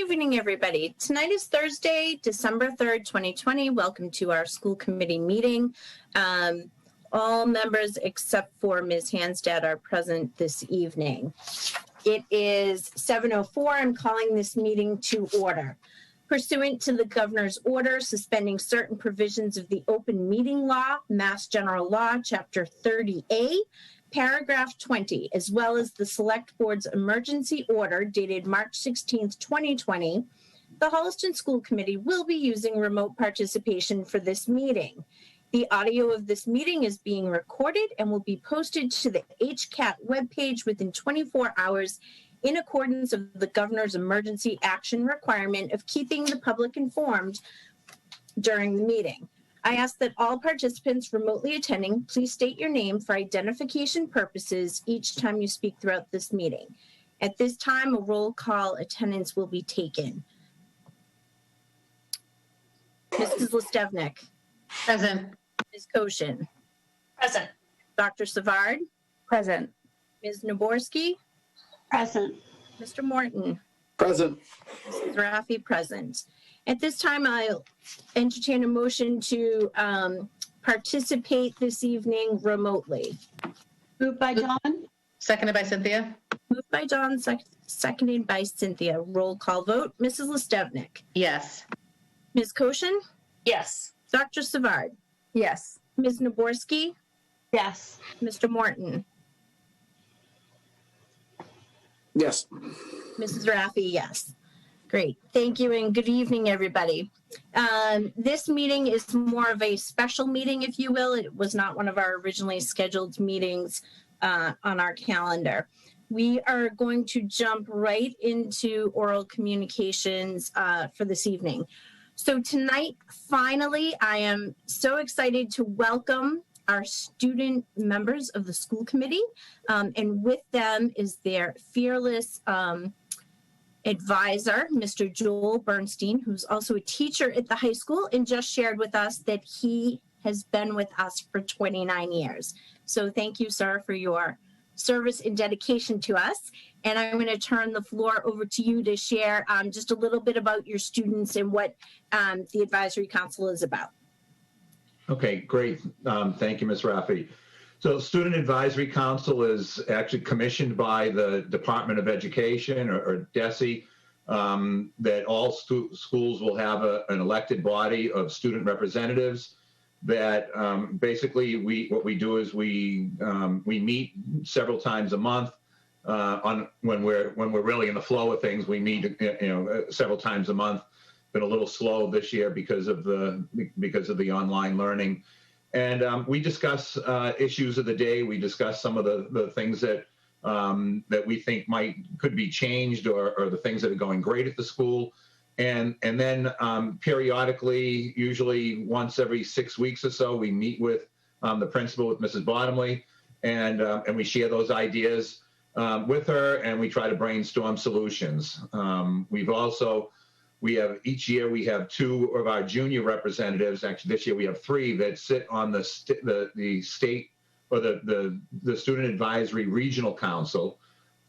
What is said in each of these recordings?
evening, everybody. Tonight is Thursday, December 3rd, 2020. Welcome to our school committee meeting. All members except for Ms. Hansdad are present this evening. It is 7:04. I'm calling this meeting to order. Pursuant to the governor's order suspending certain provisions of the open meeting law, Mass General Law, Chapter 30A, Paragraph 20, as well as the Select Board's emergency order dated March 16th, 2020, the Holliston School Committee will be using remote participation for this meeting. The audio of this meeting is being recorded and will be posted to the HCAT webpage within 24 hours in accordance with the governor's emergency action requirement of keeping the public informed during the meeting. I ask that all participants remotely attending please state your name for identification purposes each time you speak throughout this meeting. At this time, a roll call attendance will be taken. Mrs. Listevnik. Present. Ms. Koshin. Present. Dr. Savard. Present. Ms. Naborski. Present. Mr. Morton. Present. Mrs. Raffi, present. At this time, I'll entertain a motion to participate this evening remotely. Moved by Dawn. Seconded by Cynthia. Moved by Dawn, seconded by Cynthia. Roll call vote. Mrs. Listevnik. Yes. Ms. Koshin. Yes. Dr. Savard. Yes. Ms. Naborski. Yes. Mr. Morton. Yes. Mrs. Raffi, yes. Great. Thank you and good evening, everybody. This meeting is more of a special meeting, if you will. It was not one of our originally scheduled meetings on our calendar. We are going to jump right into oral communications for this evening. So tonight, finally, I am so excited to welcome our student members of the school committee. And with them is their fearless advisor, Mr. Joel Bernstein, who's also a teacher at the high school and just shared with us that he has been with us for 29 years. So thank you, sir, for your service and dedication to us. And I'm going to turn the floor over to you to share just a little bit about your students and what the advisory council is about. Okay, great. Thank you, Ms. Raffi. So Student Advisory Council is actually commissioned by the Department of Education or DESE, that all schools will have an elected body of student representatives that basically what we do is we meet several times a month when we're really in the flow of things. We meet several times a month. Been a little slow this year because of the online learning. And we discuss issues of the day. We discuss some of the things that we think could be changed or the things that are going great at the school. And then periodically, usually once every 6 weeks or so, we meet with the principal, with Mrs. Bottomley, and we share those ideas with her, and we try to brainstorm solutions. Each year we have two of our junior representatives. Actually, this year we have three that sit on the state or the Student Advisory Regional Council,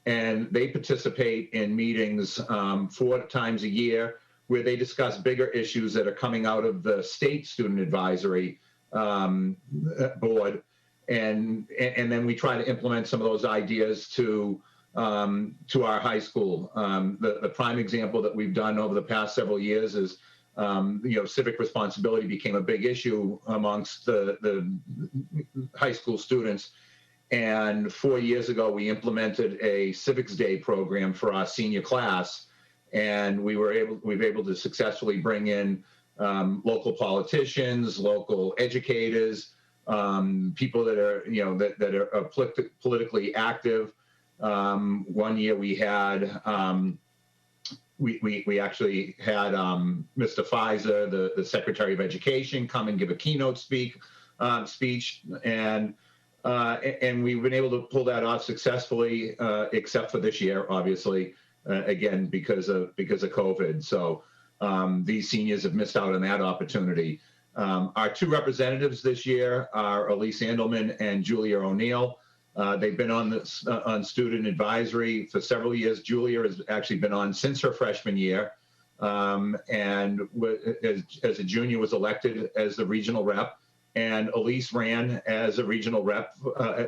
and they participate in meetings 4 times a year where they discuss bigger issues that are coming out of the state Student Advisory Board, and then we try to implement some of those ideas to our high school. The prime example that we've done over the past several years is, civic responsibility became a big issue amongst the high school students. And 4 years ago, we implemented a Civics Day program for our senior class. And we've able to successfully bring in local politicians, local educators, people that are, that are politically active. One year we had, we actually had Mr. Pfizer, the Secretary of Education, come and give a keynote speech, and we've been able to pull that off successfully, except for this year, obviously, again because of COVID. So these seniors have missed out on that opportunity. Our two representatives this year are Elise Andelman and Julia O'Neill. They've been on student advisory for several years. Julia has actually been on since her freshman year. and as a junior was elected as the regional rep. And Elise ran as a regional rep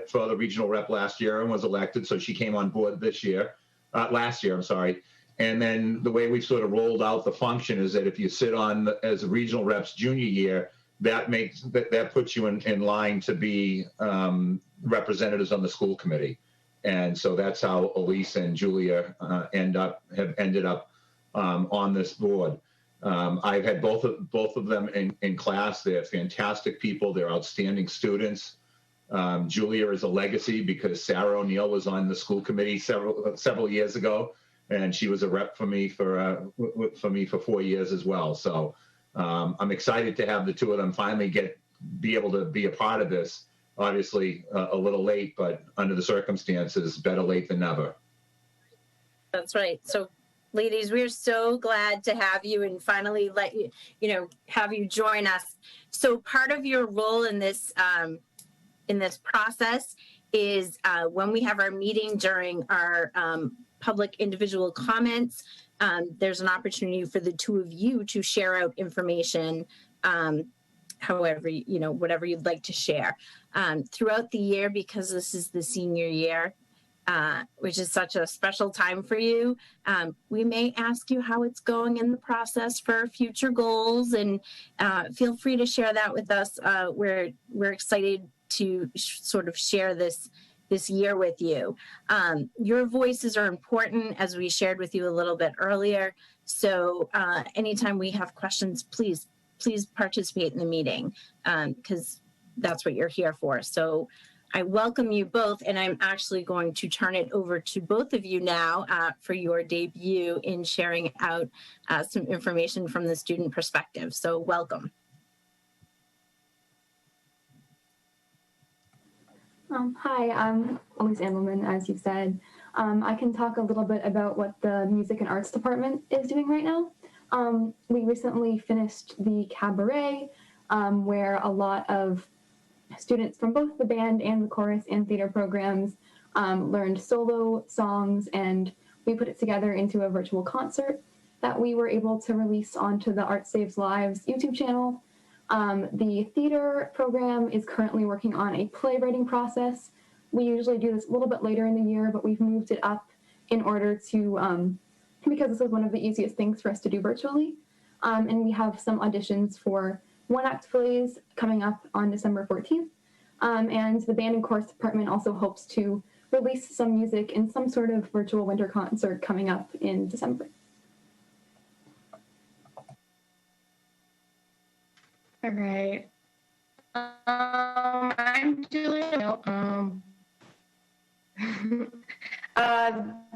for the regional rep last year and was elected. So she came on board last year, I'm sorry. And then the way we've sort of rolled out the function is that if you sit on as a regional rep's junior year, that puts you in line to be representatives on the school committee. And so that's how Elise and Julia have ended up on this board. I've had both of them in class. They're fantastic people. They're outstanding students. Julia is a legacy because Sarah O'Neill was on the school committee several years ago, and she was a rep for me for 4 years as well. So I'm excited to have the two of them finally be able to be a part of this. Obviously, a little late, but under the circumstances, better late than never. That's right. So, ladies, we're so glad to have you and finally let you, have you join us. So, part of your role in this process is when we have our meeting during our public individual comments, there's an opportunity for the two of you to share out information, however, whatever you'd like to share. Throughout the year, because this is the senior year, which is such a special time for you, we may ask you how it's going in the process for future goals, and feel free to share that with us. We're excited to sort of share this year with you. Your voices are important, as we shared with you a little bit earlier. So anytime we have questions, please participate in the meeting, because that's what you're here for. So I welcome you both, and I'm actually going to turn it over to both of you now for your debut in sharing out some information from the student perspective. So welcome. Hi, I'm Elise Ambleman, as you said. I can talk a little bit about what the Music and Arts Department is doing right now. We recently finished the cabaret, where a lot of students from both the band and the chorus and theater programs learned solo songs, and we put it together into a virtual concert that we were able to release onto the Art Saves Lives YouTube channel. The theater program is currently working on a playwriting process. We usually do this a little bit later in the year, but we've moved it up in order to, because this is one of the easiest things for us to do virtually. And we have some auditions for one-act plays coming up on December 14th. And the band and chorus department also hopes to release some music in some sort of virtual winter concert coming up in December. All right. I'm Julia.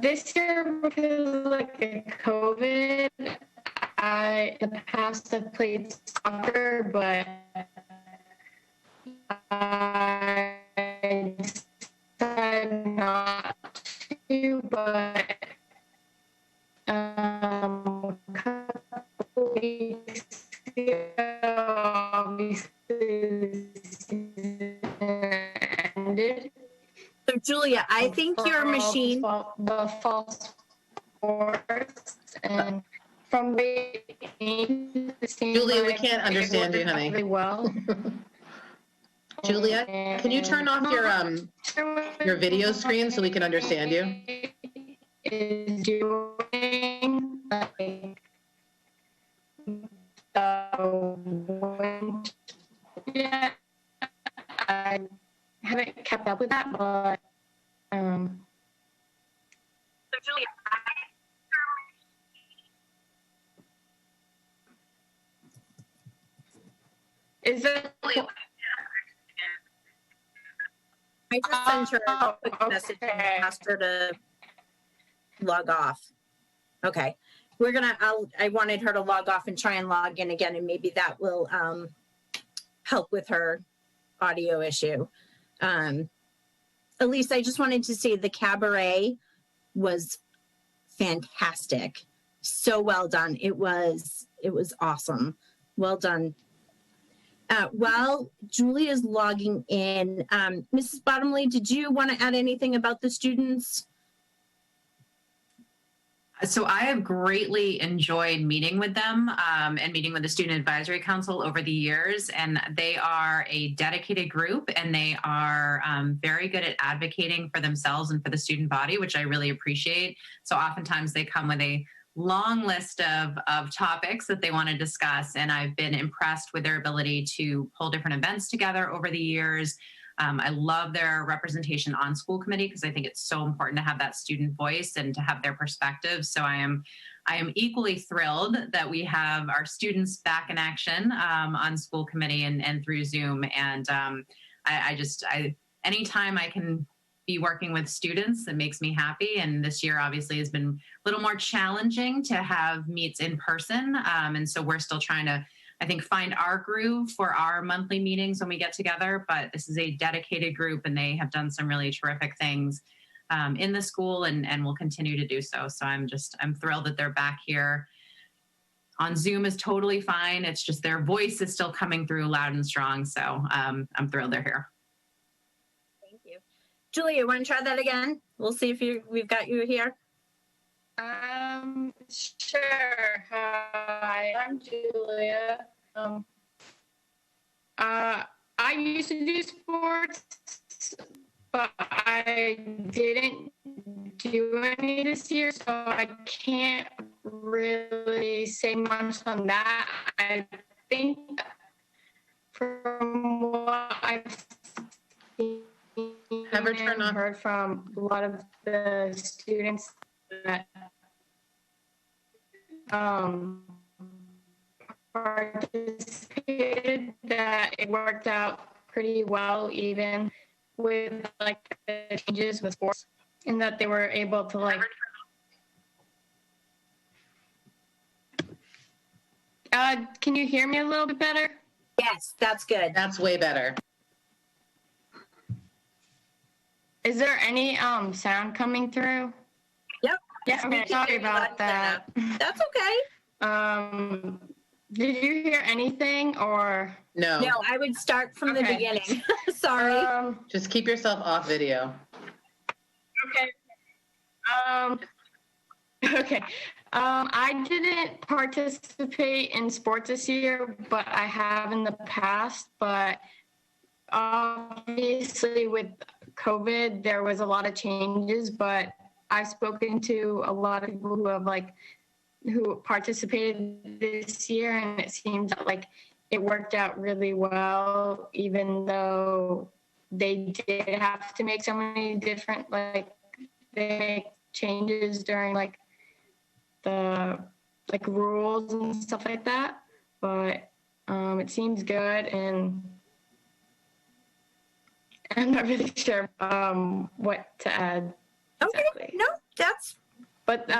This year, because COVID, in the past I've played soccer, but I decided not to. But a couple weeks ended. So Julia, I think your machine. The fall sports, and from Julia, we can't understand you, honey. Really well. Julia, can you turn off your video screen so we can understand you? Is doing yeah, I haven't kept up with that, but So Julia, is it? I just sent her a quick message and asked her to log off. Okay. I wanted her to log off and try and log in again, and maybe that will help with her audio issue. Elise, I just wanted to say the cabaret was fantastic. So well done. It was awesome. Well done. While Julia's logging in, Mrs. Bottomley, did you want to add anything about the students? So I have greatly enjoyed meeting with them and meeting with the Student Advisory Council over the years. And they are a dedicated group, and they are very good at advocating for themselves and for the student body, which I really appreciate. So oftentimes they come with a long list of topics that they want to discuss. And I've been impressed with their ability to pull different events together over the years. I love their representation on school committee because I think it's so important to have that student voice and to have their perspectives. So I am equally thrilled that we have our students back in action on school committee and through Zoom. And anytime I can be working with students, it makes me happy. And this year obviously has been a little more challenging to have meets in person. And so we're still trying to, I think, find our groove for our monthly meetings when we get together, but this is a dedicated group and they have done some really terrific things in the school and will continue to do so. So I'm thrilled that they're back here. On Zoom is totally fine. It's just their voice is still coming through loud and strong. So I'm thrilled they're here. Thank you. Julia, you want to try that again? We'll see if we've got you here. Sure. Hi, I'm Julia. I used to do sports, but I didn't do any this year, so I can't really say much on that. I think from what I've seen and heard from a lot of the students that participated, that it worked out pretty well, even with like the changes with sports, and that they were able to like can you hear me a little bit better? Yes, that's good. That's way better. Is there any sound coming through? Yep. Yeah, okay, sorry about that. That's okay. Did you hear anything or? No. No, I would start from the beginning. Sorry. Just keep yourself off video. Okay. I didn't participate in sports this year, but I have in the past. But obviously with COVID, there was a lot of changes, but I've spoken to a lot of people who participated this year, and it seems like it worked out really well, even though they did have to make so many different they make changes during the rules and stuff like that. But it seems good, and I'm not really sure what to add. Okay, exactly. no, that's. But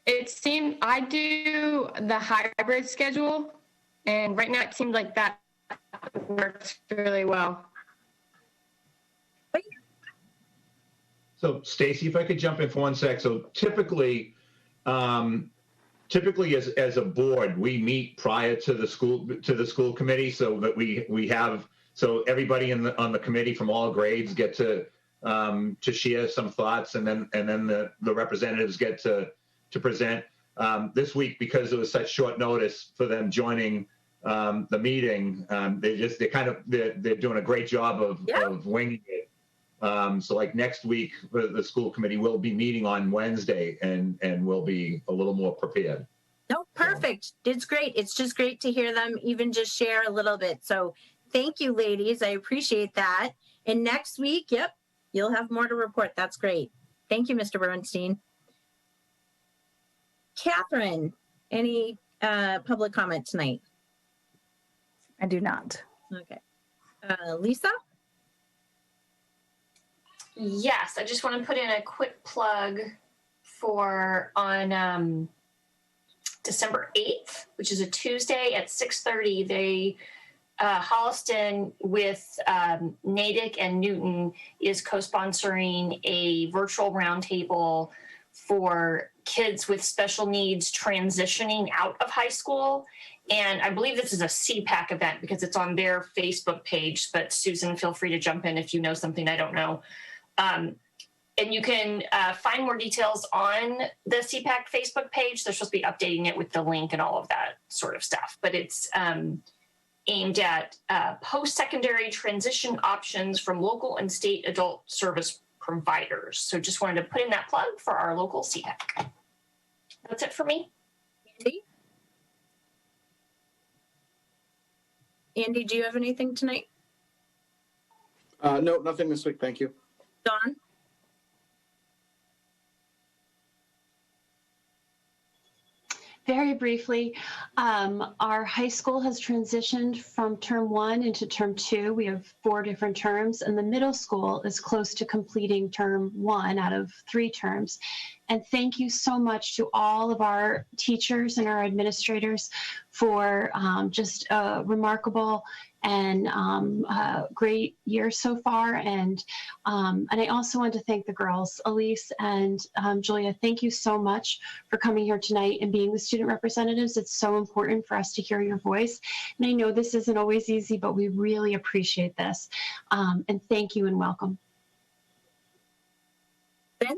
it seemed I do the hybrid schedule, and right now it seems like that works really well. So Stacy, if I could jump in for 1 sec. So typically as a board, we meet prior to the school committee so that we have, so everybody on the committee from all grades get to share some thoughts, and then the representatives get to present. This week, because it was such short notice for them joining the meeting, they're doing a great job of winging it. So like next week, the school committee will be meeting on Wednesday, and we'll be a little more prepared. No, perfect. It's great. It's just great to hear them even just share a little bit. So thank you, ladies. I appreciate that. And next week, you'll have more to report. That's great. Thank you, Mr. Bernstein. Catherine, any public comment tonight? I do not. Okay. Lisa? Yes, I just want to put in a quick plug for on December 8th, which is a Tuesday at 6:30. Holliston with Natick and Newton is co-sponsoring a virtual roundtable for kids with special needs transitioning out of high school. And I believe this is a CPAC event because it's on their Facebook page, but Susan, feel free to jump in if you know something I don't know. and you can find more details on the CPAC Facebook page. They're supposed to be updating it with the link and all of that sort of stuff. But it's aimed at post-secondary transition options from local and state adult service providers. So just wanted to put in that plug for our local CPAC. That's it for me. Andy? Andy, do you have anything tonight? No, nothing this week. Thank you. Dawn? Very briefly, our high school has transitioned from term 1 into term 2. We have 4 different terms, and the middle school is close to completing term 1 out of 3 terms. And thank you so much to all of our teachers and our administrators for just a remarkable and great year so far. And I also want to thank the girls. Elise and Julia, thank you so much for coming here tonight and being the student representatives. It's so important for us to hear your voice. And I know this isn't always easy, but we really appreciate this. And thank you and welcome. Ben?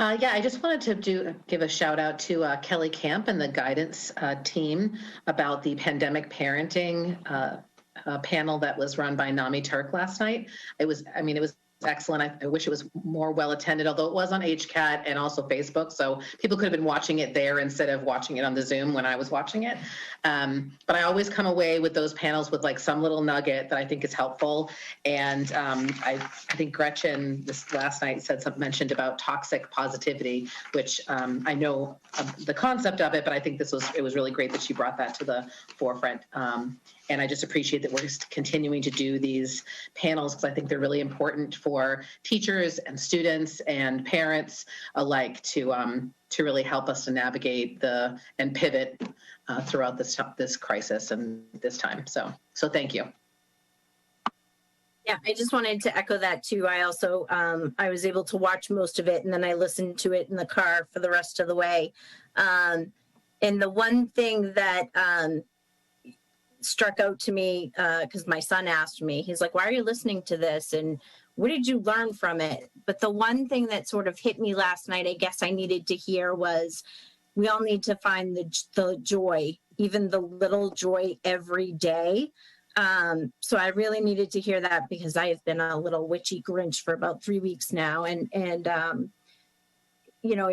Yeah, I just wanted to give a shout out to Kelly Camp and the guidance team about the pandemic parenting panel that was run by Nami Turk last night. It was excellent. I wish it was more well attended, although it was on HCAT and also Facebook. So people could have been watching it there instead of watching it on the Zoom when I was watching it. But I always come away with those panels with like some little nugget that I think is helpful. And I think Gretchen this last night mentioned about toxic positivity, which I know the concept of it, but I think it was really great that she brought that to the forefront. And I just appreciate that we're just continuing to do these panels because I think they're really important for teachers and students and parents alike to really help us to navigate and pivot throughout this crisis and this time. So thank you. Yeah, I just wanted to echo that too. I also, I was able to watch most of it and then I listened to it in the car for the rest of the way. And the one thing that struck out to me, because my son asked me, he's like, why are you listening to this? And what did you learn from it? But the one thing that sort of hit me last night, I guess I needed to hear was we all need to find the joy, even the little joy every day. So I really needed to hear that because I have been a little witchy Grinch for about 3 weeks now. And you know,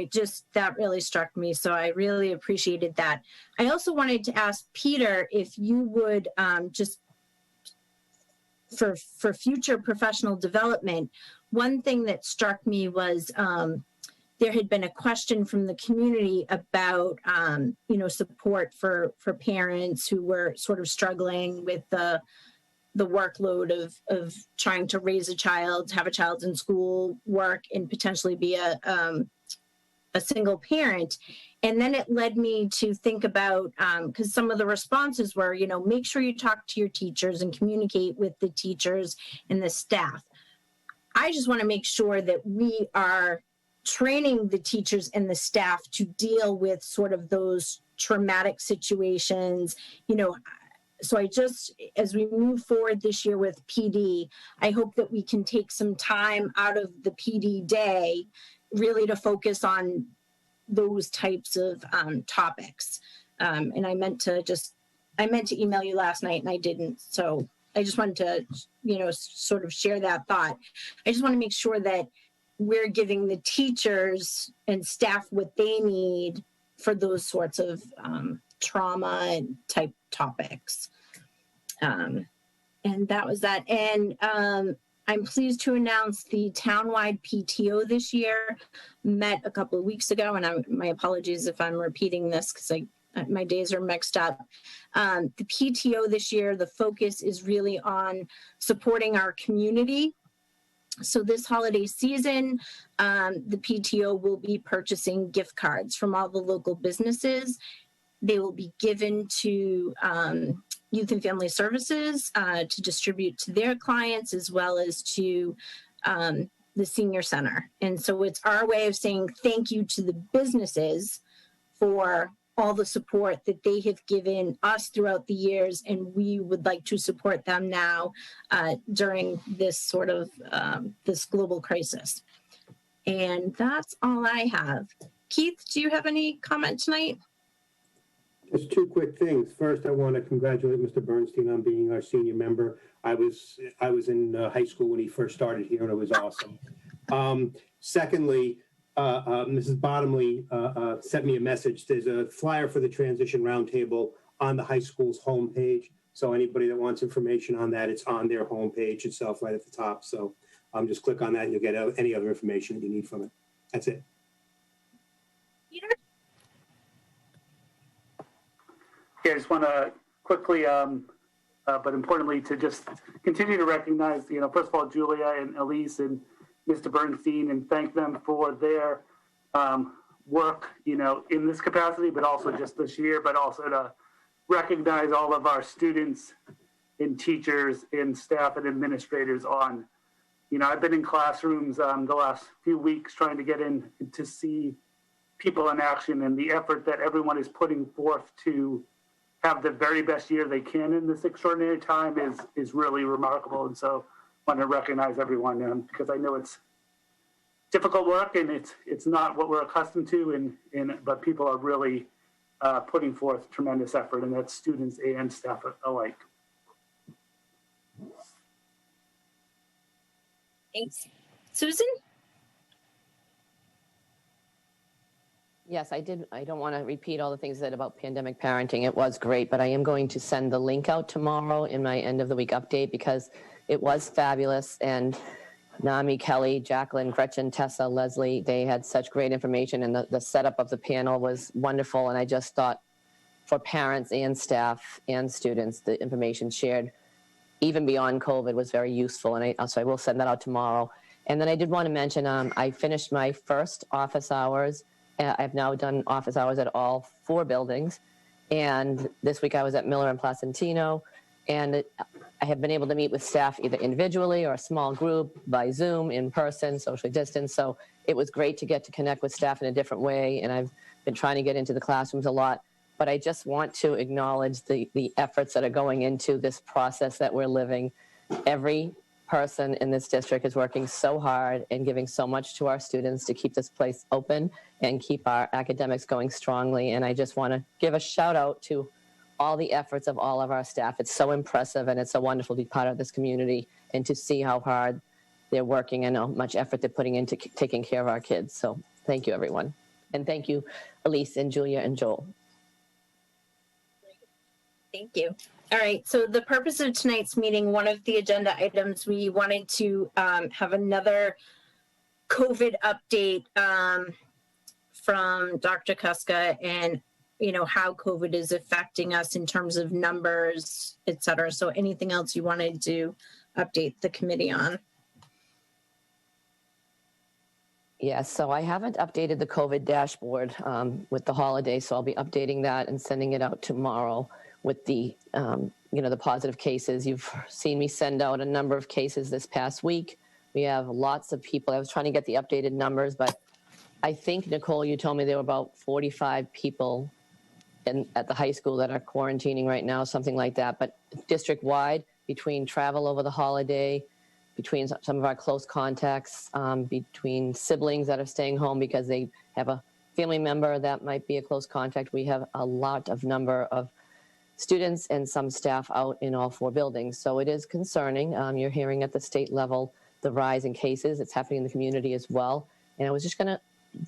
that really struck me. So I really appreciated that. I also wanted to ask Peter if you would just for future professional development, one thing that struck me was there had been a question from the community about, you know, support for parents who were sort of struggling with the workload of trying to raise a child, have a child in school, work, and potentially be a single parent. And then it led me to think about, because some of the responses were, you know, make sure you talk to your teachers and communicate with the teachers and the staff. I just want to make sure that we are training the teachers and the staff to deal with sort of those traumatic situations, you know. So as we move forward this year with PD, I hope that we can take some time out of the PD day really to focus on those types of topics. And I meant to email you last night and I didn't. So I just wanted to, you know, sort of share that thought. I just want to make sure that we're giving the teachers and staff what they need for those sorts of trauma type topics. And that was that. And I'm pleased to announce the townwide PTO this year met a couple of weeks ago, and my apologies if I'm repeating this because my days are mixed up. The PTO this year, the focus is really on supporting our community. So this holiday season, the PTO will be purchasing gift cards from all the local businesses. They will be given to Youth and Family Services to distribute to their clients as well as to the senior center. And so it's our way of saying thank you to the businesses for all the support that they have given us throughout the years, and we would like to support them now during this sort of this global crisis. And that's all I have. Keith, do you have any comment tonight? Just two quick things. First, I want to congratulate Mr. Bernstein on being our senior member. I was in high school when he first started here, and it was awesome. Secondly, Mrs. Bottomley sent me a message. There's a flyer for the Transition Roundtable on the high school's homepage. So anybody that wants information on that, it's on their homepage itself right at the top. So just click on that and you'll get any other information that you need from it. That's it. Peter? Yeah, I just want to quickly, but importantly, to just continue to recognize, first of all, Julia and Elise and Mr. Bernstein, and thank them for their work, in this capacity, but also just this year, but also to recognize all of our students and teachers and staff and administrators on, I've been in classrooms the last few weeks trying to get in to see people in action, and the effort that everyone is putting forth to have the very best year they can in this extraordinary time is really remarkable. And so I want to recognize everyone because I know it's difficult work and it's not what we're accustomed to, but people are really putting forth tremendous effort, and that's students and staff alike. Thanks. Susan? Yes, I did. I don't want to repeat all the things said about pandemic parenting. It was great, but I am going to send the link out tomorrow in my end of the week update because it was fabulous. And Nami, Kelly, Jacqueline, Gretchen, Tessa, Leslie, they had such great information, and the setup of the panel was wonderful. And I just thought for parents and staff and students, the information shared even beyond COVID was very useful. And so I will send that out tomorrow. And then I did want to mention, I finished my first office hours. I've now done office hours at all 4 buildings. And this week I was at Miller and Placentino. And I have been able to meet with staff either individually or a small group, by Zoom, in person, socially distanced. So it was great to get to connect with staff in a different way. And I've been trying to get into the classrooms a lot. But I just want to acknowledge the efforts that are going into this process that we're living. Every person in this district is working so hard and giving so much to our students to keep this place open and keep our academics going strongly. And I just want to give a shout out to all the efforts of all of our staff. It's so impressive, and it's so wonderful to be part of this community and to see how hard they're working and how much effort they're putting into taking care of our kids. So thank you, everyone. And thank you, Elise and Julia and Joel. Thank you. All right, so the purpose of tonight's meeting, one of the agenda items, we wanted to have another COVID update from Dr. Kuska and, how COVID is affecting us in terms of numbers, et cetera. So anything else you wanted to update the committee on? Yes, so I haven't updated the COVID dashboard with the holiday, so I'll be updating that and sending it out tomorrow with the, the positive cases. You've seen me send out a number of cases this past week. We have lots of people. I was trying to get the updated numbers, but I think, Nicole, you told me there were about 45 people at the high school that are quarantining right now, something like that. But district-wide, between travel over the holiday, between some of our close contacts, between siblings that are staying home because they have a family member that might be a close contact, we have a lot of number of students and some staff out in all 4 buildings. So it is concerning. You're hearing at the state level the rise in cases. It's happening in the community as well. And I was just going to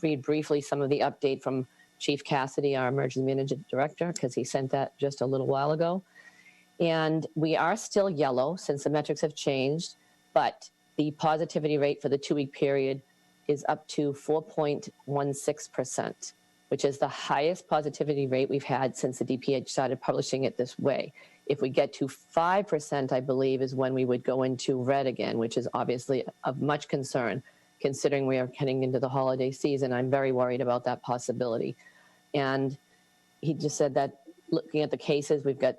read briefly some of the update from Chief Cassidy, our emergency management director, because he sent that just a little while ago. And we are still yellow since the metrics have changed, but the positivity rate for the 2-week period is up to 4.16%. which is the highest positivity rate we've had since the DPH started publishing it this way. If we get to 5%, I believe, is when we would go into red again, which is obviously of much concern, considering we are heading into the holiday season. I'm very worried about that possibility. And he just said that looking at the cases, we've got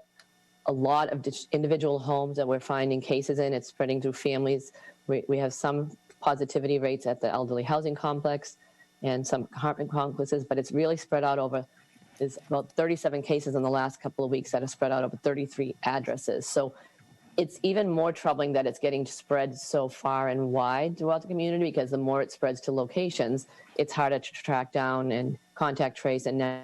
a lot of individual homes that we're finding cases in. It's spreading through families. We have some positivity rates at the elderly housing complex and some apartment complexes, but it's really spread out over There's about 37 cases in the last couple of weeks that are spread out over 33 addresses. So it's even more troubling that it's getting spread so far and wide throughout the community, because the more it spreads to locations, it's harder to track down and contact trace and narrow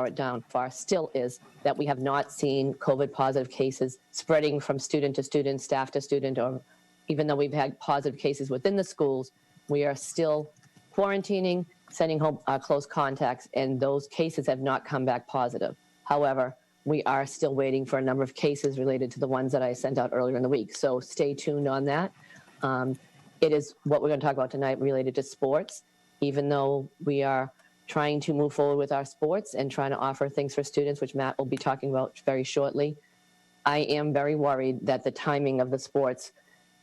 it down. Far still is that we have not seen COVID positive cases spreading from student to student, staff to student, or even though we've had positive cases within the schools, we are still quarantining, sending home close contacts, and those cases have not come back positive. However, we are still waiting for a number of cases related to the ones that I sent out earlier in the week. So stay tuned on that. It is what we're going to talk about tonight related to sports, even though we are trying to move forward with our sports and trying to offer things for students, which Matt will be talking about very shortly. I am very worried that the timing of the sports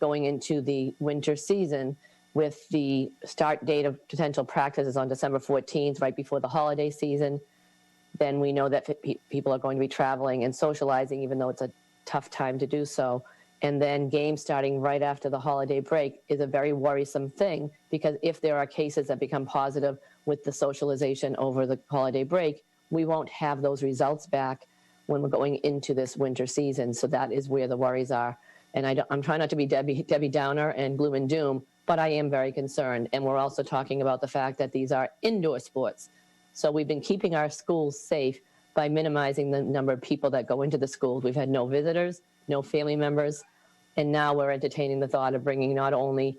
going into the winter season, with the start date of potential practices on December 14th, right before the holiday season, then we know that people are going to be traveling and socializing, even though it's a tough time to do so. And then games starting right after the holiday break is a very worrisome thing, because if there are cases that become positive with the socialization over the holiday break, we won't have those results back when we're going into this winter season. So that is where the worries are. And I'm trying not to be Debbie Downer and gloom and doom, but I am very concerned. And we're also talking about the fact that these are indoor sports. So we've been keeping our schools safe by minimizing the number of people that go into the schools. We've had no visitors, no family members, and now we're entertaining the thought of bringing not only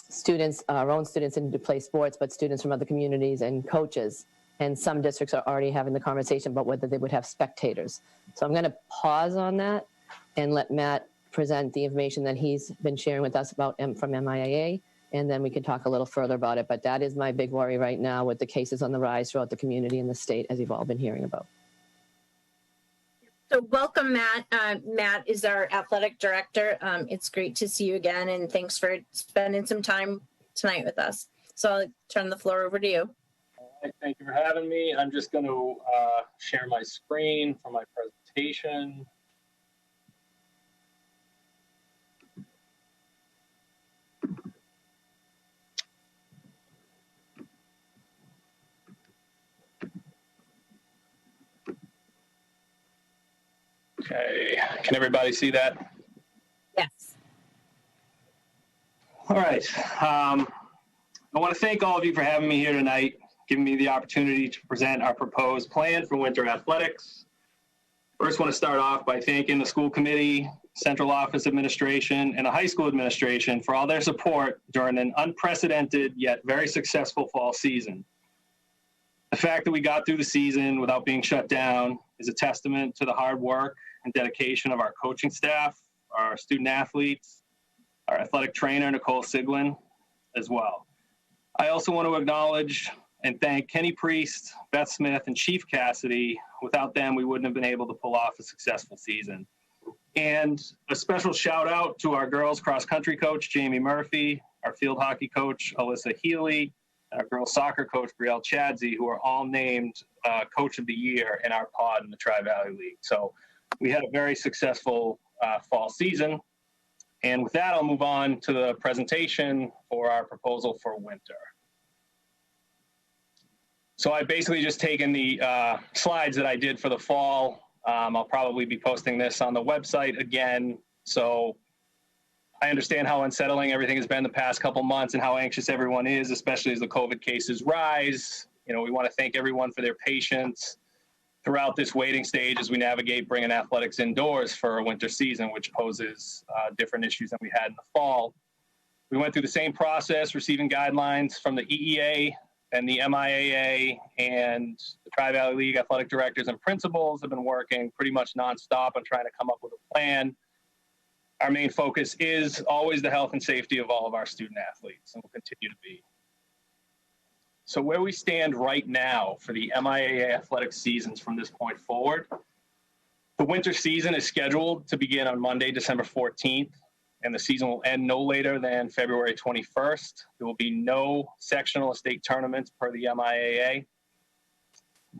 students, our own students, in to play sports, but students from other communities and coaches. And some districts are already having the conversation about whether they would have spectators. So I'm going to pause on that and let Matt present the information that he's been sharing with us about from MIAA, and then we can talk a little further about it. But that is my big worry right now, with the cases on the rise throughout the community and the state, as you've all been hearing about. So welcome, Matt. Matt is our athletic director. It's great to see you again, and thanks for spending some time tonight with us. So I'll turn the floor over to you. All right, thank you for having me. I'm just going to share my screen for my presentation. Okay, can everybody see that? Yes. All right. I want to thank all of you for having me here tonight, giving me the opportunity to present our proposed plan for winter athletics. First, I want to start off by thanking the school committee, central office administration, and the high school administration for all their support during an unprecedented yet very successful fall season. The fact that we got through the season without being shut down is a testament to the hard work and dedication of our coaching staff, our student athletes, our athletic trainer, Nicole Siglin, as well. I also want to acknowledge and thank Kenny Priest, Beth Smith, and Chief Cassidy. Without them, we wouldn't have been able to pull off a successful season. And a special shout out to our girls cross country coach, Jamie Murphy, our field hockey coach, Alyssa Healy, and our girls soccer coach, Brielle Chadsey, who are all named Coach of the Year in our pod in the Tri-Valley League. So we had a very successful fall season. And with that, I'll move on to the presentation for our proposal for winter. So I've basically just taken the slides that I did for the fall. I'll probably be posting this on the website again. So I understand how unsettling everything has been the past couple months and how anxious everyone is, especially as the COVID cases rise. You know, we want to thank everyone for their patience throughout this waiting stage as we navigate bringing athletics indoors for a winter season, which poses different issues than we had in the fall. We went through the same process, receiving guidelines from the EEA and the MIAA, and the Tri-Valley League athletic directors and principals have been working pretty much nonstop on trying to come up with a plan. Our main focus is always the health and safety of all of our student athletes, and will continue to be. So where we stand right now for the MIAA athletic seasons from this point forward, the winter season is scheduled to begin on Monday, December 14th, and the season will end no later than February 21st. There will be no sectional or state tournaments per the MIAA.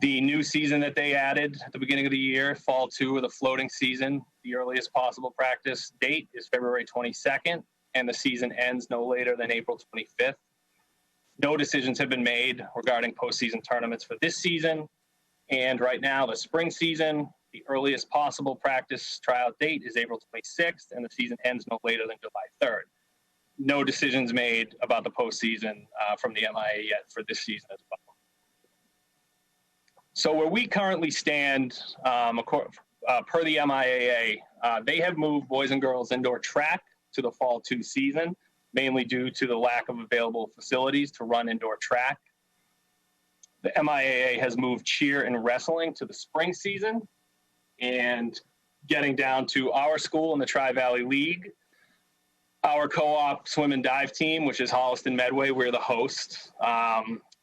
The new season that they added at the beginning of the year, Fall 2, or the floating season, the earliest possible practice date is February 22nd, and the season ends no later than April 25th. No decisions have been made regarding postseason tournaments for this season. And right now, the spring season, the earliest possible practice tryout date is April 26th, and the season ends no later than July 3rd. No decisions made about the postseason from the MIA yet for this season as well. So where we currently stand, per the MIAA, they have moved boys and girls indoor track to the fall 2 season, mainly due to the lack of available facilities to run indoor track. The MIAA has moved cheer and wrestling to the spring season, and getting down to our school in the Tri-Valley League, our co-op swim and dive team, which is Holliston Medway, we're the host.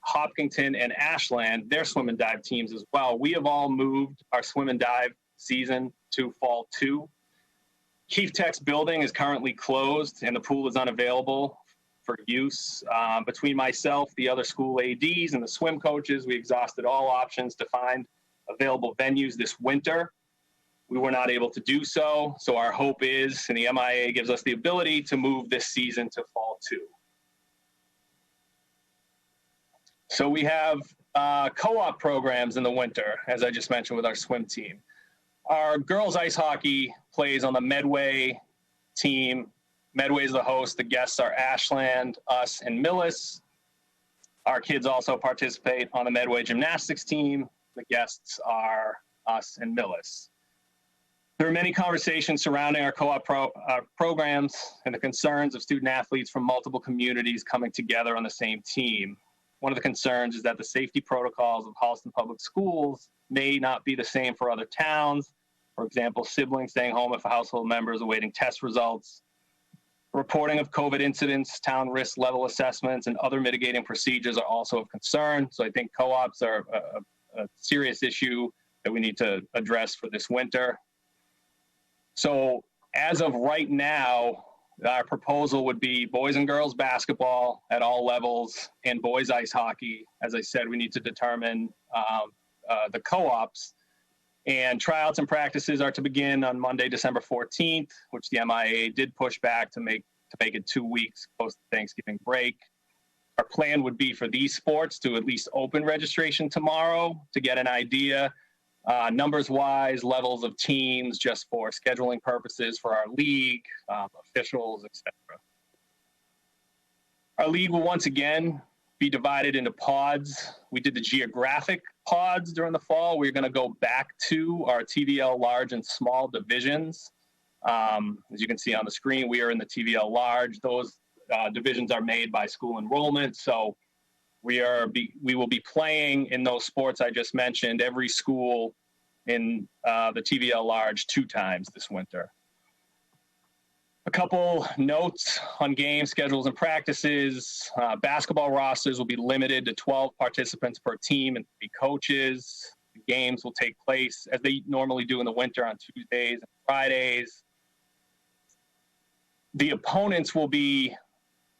Hopkinton and Ashland, their swim and dive teams as well. We have all moved our swim and dive season to fall 2. Keefe Tech's building is currently closed and the pool is unavailable for use. Between myself, the other school ADs, and the swim coaches, we exhausted all options to find available venues this winter. We were not able to do so. So our hope is, and the MIA gives us the ability to move this season to fall 2. So we have co-op programs in the winter, as I just mentioned with our swim team. Our girls ice hockey plays on the Medway team. Medway is the host. The guests are Ashland, us, and Millis. Our kids also participate on the Medway gymnastics team. The guests are us and Millis. There are many conversations surrounding our co-op programs and the concerns of student athletes from multiple communities coming together on the same team. One of the concerns is that the safety protocols of Holliston Public Schools may not be the same for other towns. For example, siblings staying home if a household member is awaiting test results. Reporting of COVID incidents, town risk level assessments, and other mitigating procedures are also of concern. So I think co-ops are a serious issue that we need to address for this winter. So as of right now, our proposal would be boys and girls basketball at all levels and boys ice hockey. As I said, we need to determine the co-ops. And tryouts and practices are to begin on Monday, December 14th, which the MIA did push back to make it 2 weeks post Thanksgiving break. Our plan would be for these sports to at least open registration tomorrow to get an idea, numbers-wise, levels of teams, just for scheduling purposes for our league, officials, etc. Our league will once again be divided into pods. We did the geographic pods during the fall. We're going to go back to our TVL large and small divisions. As you can see on the screen, we are in the TVL large. Those divisions are made by school enrollment. So we will be playing in those sports I just mentioned, every school in the TVL large 2 times this winter. A couple notes on game schedules and practices. Basketball rosters will be limited to 12 participants per team and 3 coaches. The games will take place as they normally do in the winter on Tuesdays and Fridays. The opponents will be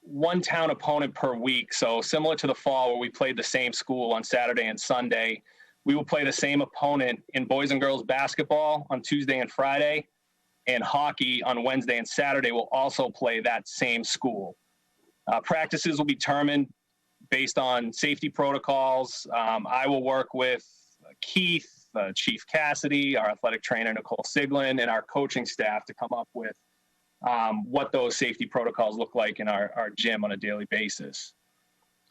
1 town opponent per week. So similar to the fall where we played the same school on Saturday and Sunday, we will play the same opponent in boys and girls basketball on Tuesday and Friday, and hockey on Wednesday and Saturday will also play that same school. Practices will be determined based on safety protocols. I will work with Keith, Chief Cassidy, our athletic trainer, Nicole Siglin, and our coaching staff to come up with what those safety protocols look like in our gym on a daily basis.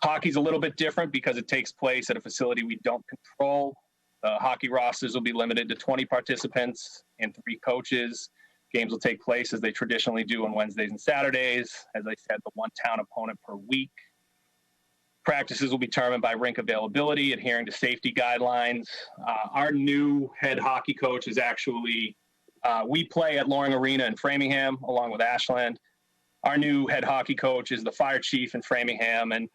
Hockey's a little bit different because it takes place at a facility we don't control. Hockey rosters will be limited to 20 participants and 3 coaches. Games will take place as they traditionally do on Wednesdays and Saturdays. As I said, the 1 town opponent per week. Practices will be determined by rink availability, adhering to safety guidelines. Our new head hockey coach is actually, we play at Loring Arena in Framingham along with Ashland. Our new head hockey coach is the fire chief in Framingham, and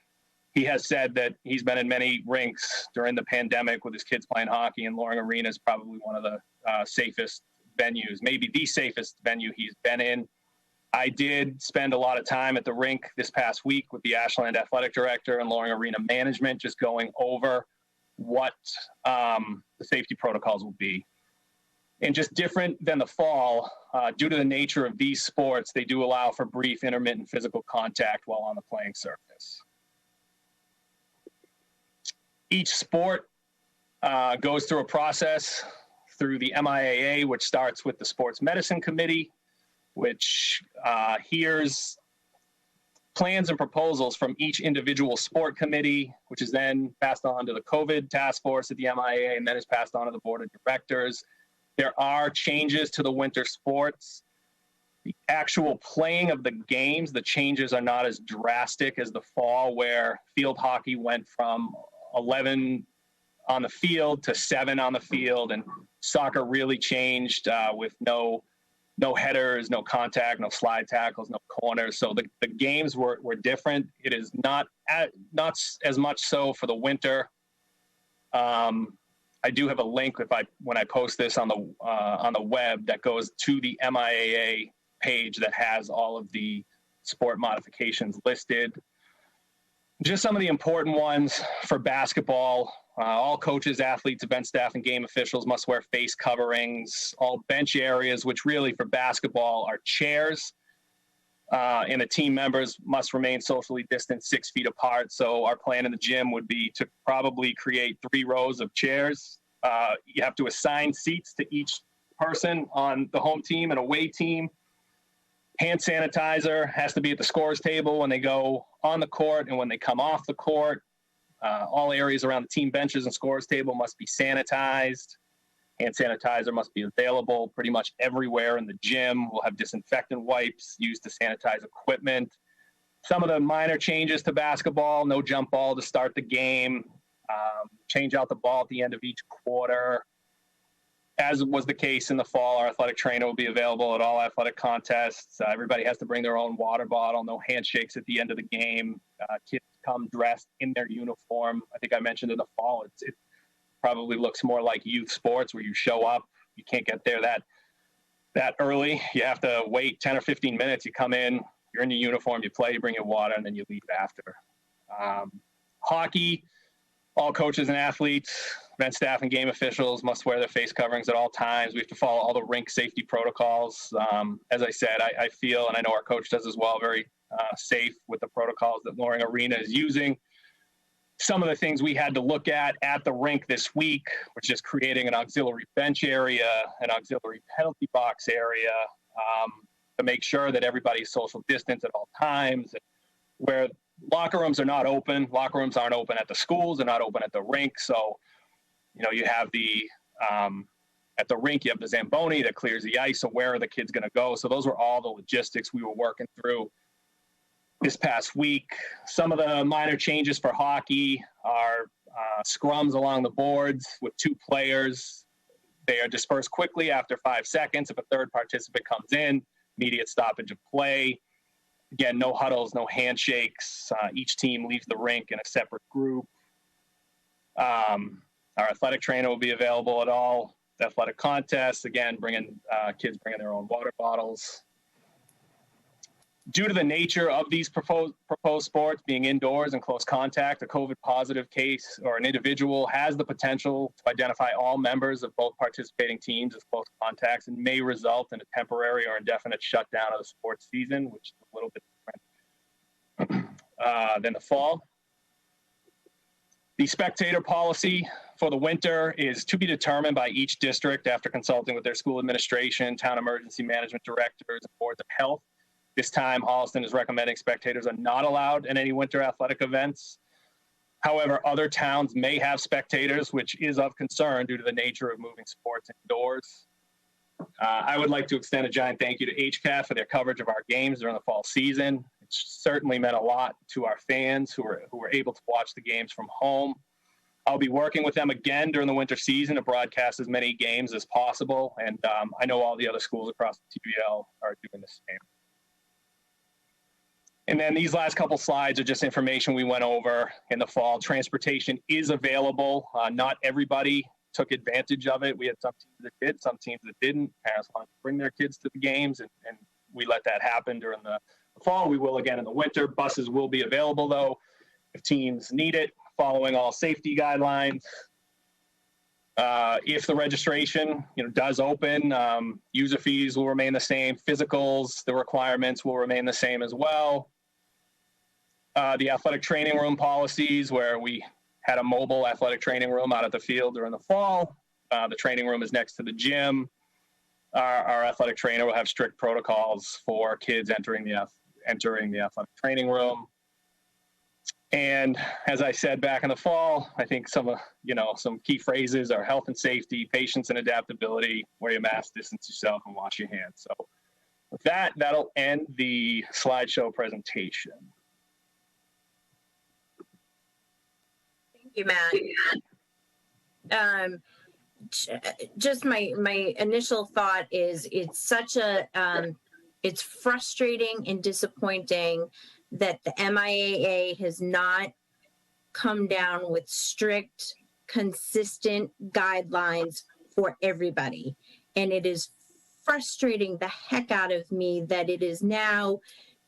he has said that he's been in many rinks during the pandemic with his kids playing hockey, and Loring Arena is probably one of the safest venues, maybe the safest venue he's been in. I did spend a lot of time at the rink this past week with the Ashland athletic director and Loring Arena management, just going over what the safety protocols will be. And just different than the fall, due to the nature of these sports, they do allow for brief intermittent physical contact while on the playing surface. Each sport goes through a process through the MIAA, which starts with the Sports Medicine Committee, which hears plans and proposals from each individual sport committee, which is then passed on to the COVID task force at the MIAA, and then is passed on to the board of directors. There are changes to the winter sports. The actual playing of the games, the changes are not as drastic as the fall, where field hockey went from 11 on the field to 7 on the field, and soccer really changed with no headers, no contact, no slide tackles, no corners. So the games were different. It is not as much so for the winter. I do have a link when I post this on the web that goes to the MIAA page that has all of the sport modifications listed. Just some of the important ones for basketball. All coaches, athletes, event staff, and game officials must wear face coverings. All bench areas, which really for basketball are chairs, and the team members must remain socially distant 6 feet apart. So our plan in the gym would be to probably create 3 rows of chairs. You have to assign seats to each person on the home team and away team. Hand sanitizer has to be at the scores table when they go on the court and when they come off the court. All areas around the team benches and scores table must be sanitized. Hand sanitizer must be available pretty much everywhere in the gym. We'll have disinfectant wipes used to sanitize equipment. Some of the minor changes to basketball: no jump ball to start the game, change out the ball at the end of each quarter. As was the case in the fall, our athletic trainer will be available at all athletic contests. Everybody has to bring their own water bottle, no handshakes at the end of the game. Kids come dressed in their uniform. I think I mentioned in the fall, it probably looks more like youth sports where you show up. You can't get there that early. You have to wait 10 or 15 minutes. You come in, you're in your uniform, you play, you bring your water, and then you leave after. Hockey, all coaches and athletes, event staff, and game officials must wear their face coverings at all times. We have to follow all the rink safety protocols. As I said, I feel, and I know our coach does as well, very safe with the protocols that Loring Arena is using. Some of the things we had to look at the rink this week, which is creating an auxiliary bench area, an auxiliary penalty box area, to make sure that everybody's social distance at all times. Where locker rooms are not open, locker rooms aren't open at the schools, they're not open at the rink. So, you have at the rink, you have the Zamboni that clears the ice. So where are the kids going to go? So those were all the logistics we were working through this past week. Some of the minor changes for hockey are scrums along the boards with 2 players. They are dispersed quickly after 5 seconds. If a third participant comes in, immediate stoppage of play. Again, no huddles, no handshakes. Each team leaves the rink in a separate group. Our athletic trainer will be available at all athletic contests. Again, kids bringing their own water bottles. Due to the nature of these proposed sports being indoors and close contact, a COVID positive case or an individual has the potential to identify all members of both participating teams as close contacts and may result in a temporary or indefinite shutdown of the sports season, which is a little bit different than the fall. The spectator policy for the winter is to be determined by each district after consulting with their school administration, town emergency management directors, and boards of health. This time, Holliston is recommending spectators are not allowed in any winter athletic events. However, other towns may have spectators, which is of concern due to the nature of moving sports indoors. I would like to extend a giant thank you to HCAT for their coverage of our games during the fall season. It certainly meant a lot to our fans who were able to watch the games from home. I'll be working with them again during the winter season to broadcast as many games as possible, and I know all the other schools across the TBL are doing the same. And then these last couple slides are just information we went over in the fall. Transportation is available. Not everybody took advantage of it. We had some teams that did, some teams that didn't. Parents wanted to bring their kids to the games, and we let that happen during the fall. We will again in the winter. Buses will be available, though, if teams need it, following all safety guidelines. If the registration does open, user fees will remain the same. Physicals, the requirements will remain the same as well. The athletic training room policies, where we had a mobile athletic training room out at the field during the fall. The training room is next to the gym. Our athletic trainer will have strict protocols for kids entering the athletic training room. And as I said back in the fall, I think some key phrases are health and safety, patience and adaptability, wear your mask, distance yourself, and wash your hands. So with that, that'll end the slideshow presentation. Thank you, Matt. Just my initial thought is it's frustrating and disappointing that the MIAA has not come down with strict, consistent guidelines for everybody. And it is frustrating the heck out of me that it is now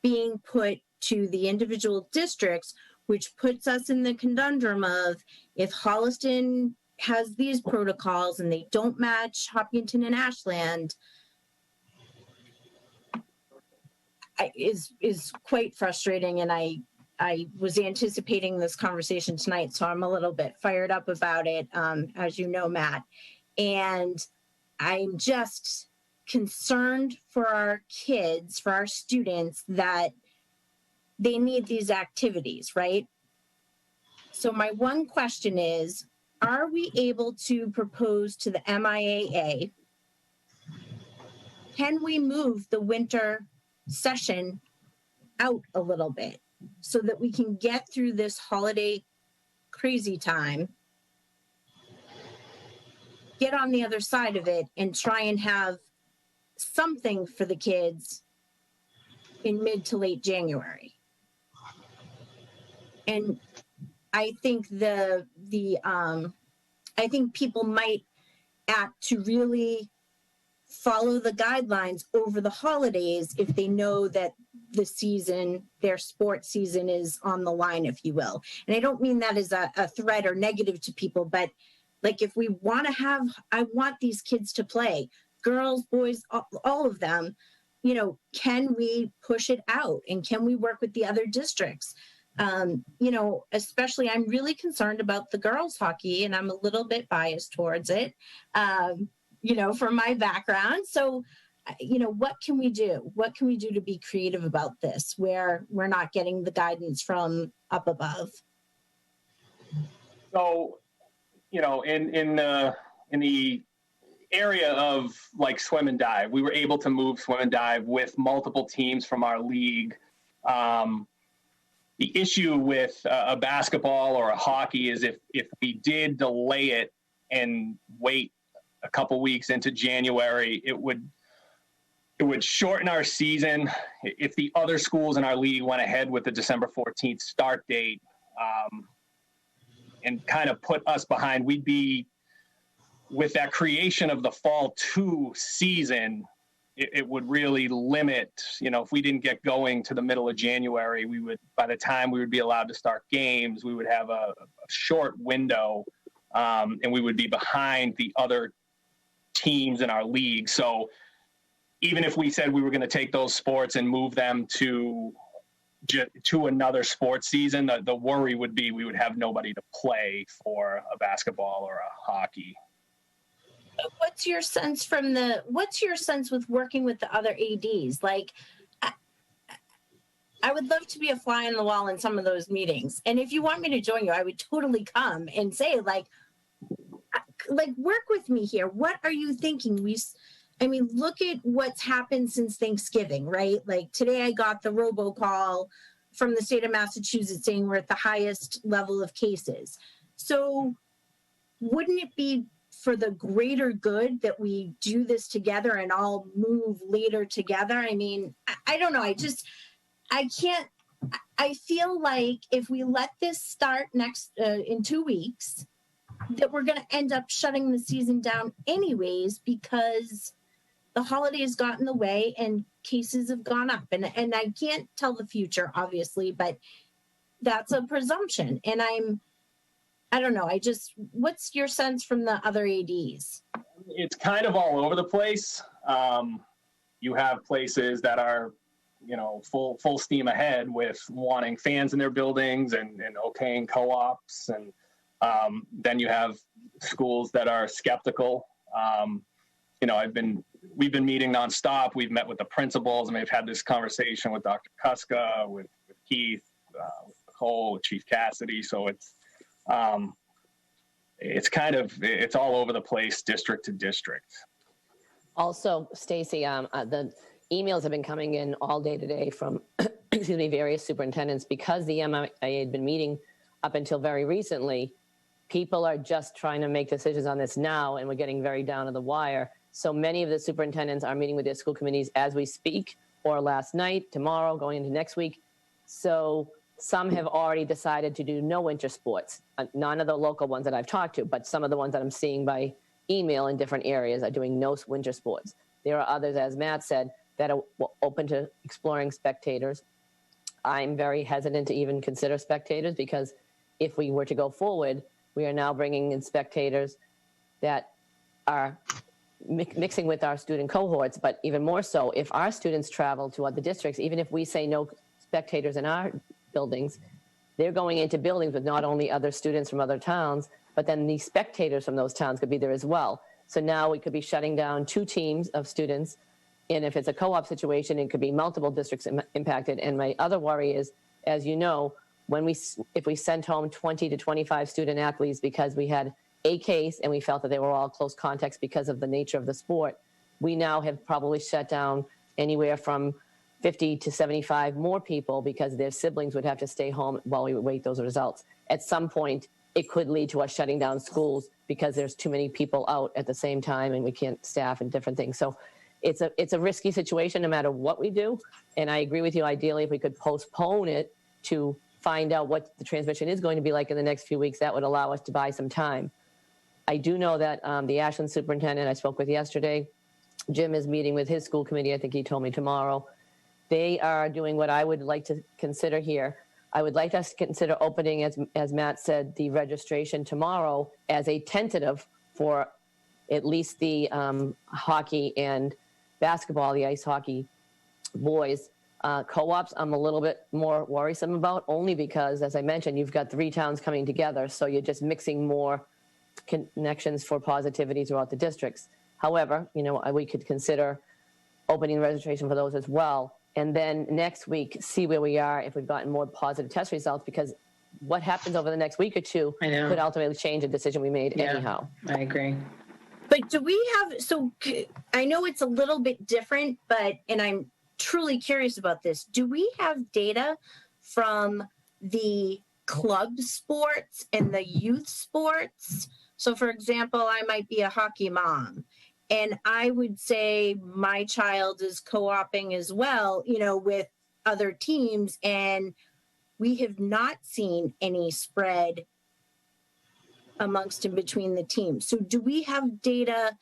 being put to the individual districts, which puts us in the conundrum of if Holliston has these protocols and they don't match Hopkinton and Ashland, is quite frustrating. And I was anticipating this conversation tonight, so I'm a little bit fired up about it, as you know, Matt. And I'm just concerned for our kids, for our students, that they need these activities, right? So my one question is, are we able to propose to the MIAA, can we move the winter session out a little bit so that we can get through this holiday crazy time, get on the other side of it, and try and have something for the kids in mid to late January? And I think I think people might act to really follow the guidelines over the holidays if they know that the season, their sports season, is on the line, if you will. And I don't mean that as a threat or negative to people, but like if we want to have, I want these kids to play, girls, boys, all of them, can we push it out and can we work with the other districts? Especially I'm really concerned about the girls hockey, and I'm a little bit biased towards it, from my background. So, what can we do? What can we do to be creative about this where we're not getting the guidance from up above? So, in the area of like swim and dive, we were able to move swim and dive with multiple teams from our league. The issue with a basketball or a hockey is if we did delay it and wait a couple weeks into January, it would shorten our season. If the other schools in our league went ahead with the December 14th start date, and kind of put us behind, we'd be with that creation of the fall 2 season. It would really limit, if we didn't get going to the middle of January, by the time we would be allowed to start games, we would have a short window, and we would be behind the other teams in our league. So even if we said we were going to take those sports and move them to another sports season, the worry would be we would have nobody to play for a basketball or a hockey. What's your sense with working with the other ADs? Like, I would love to be a fly on the wall in some of those meetings. And if you want me to join you, I would totally come and say, like work with me here. What are you thinking? Look at what's happened since Thanksgiving, right? Like today I got the robocall from the state of Massachusetts saying we're at the highest level of cases. So wouldn't it be for the greater good that we do this together and all move later together? I don't know. I feel like if we let this start in 2 weeks, that we're going to end up shutting the season down anyways, because the holidays got in the way and cases have gone up. And I can't tell the future, obviously, but that's a presumption. And I don't know. What's your sense from the other ADs? It's kind of all over the place. You have places that are, full steam ahead with wanting fans in their buildings and okaying co-ops. And Then you have schools that are skeptical. You know, we've been meeting nonstop. We've met with the principals, and we've had this conversation with Dr. Kuska, with Keith, with Nicole, with Chief Cassidy. So it's all over the place, district to district. Also, Stacy, the emails have been coming in all day today from excuse me, various superintendents because the MIA had been meeting up until very recently. People are just trying to make decisions on this now, and we're getting very down to the wire. So many of the superintendents are meeting with their school committees as we speak, or last night, tomorrow, going into next week. So some have already decided to do no winter sports. None of the local ones that I've talked to, but some of the ones that I'm seeing by email in different areas are doing no winter sports. There are others, as Matt said, that are open to exploring spectators. I'm very hesitant to even consider spectators because if we were to go forward, we are now bringing in spectators that are mixing with our student cohorts, but even more so, if our students travel to other districts, even if we say no spectators in our buildings, they're going into buildings with not only other students from other towns, but then the spectators from those towns could be there as well. So now we could be shutting down 2 teams of students, and if it's a co-op situation, it could be multiple districts impacted. And my other worry is, as you know, if we sent home 20 to 25 student athletes because we had a case and we felt that they were all close contacts because of the nature of the sport, we now have probably shut down anywhere from 50 to 75 more people because their siblings would have to stay home while we wait those results. At some point, it could lead to us shutting down schools because there's too many people out at the same time and we can't staff and different things. So it's a risky situation no matter what we do. And I agree with you, ideally, if we could postpone it to find out what the transmission is going to be like in the next few weeks, that would allow us to buy some time. I do know that the Ashland superintendent I spoke with yesterday, Jim is meeting with his school committee. I think he told me tomorrow. They are doing what I would like to consider here. I would like us to consider opening, as Matt said, the registration tomorrow as a tentative for at least the hockey and basketball, the ice hockey boys. Co-ops, I'm a little bit more worrisome about, only because, as I mentioned, you've got 3 towns coming together, so you're just mixing more connections for positivity throughout the districts. However, you know, we could consider opening registration for those as well. And then next week, see where we are if we've gotten more positive test results, because what happens over the next week or 2 could ultimately change a decision we made anyhow. I agree. But do we have, so I know it's a little bit different, and I'm truly curious about this. Do we have data from the club sports and the youth sports? So for example, I might be a hockey mom and I would say my child is co-oping as well, you know, with other teams, and we have not seen any spread amongst and between the teams. So do we have data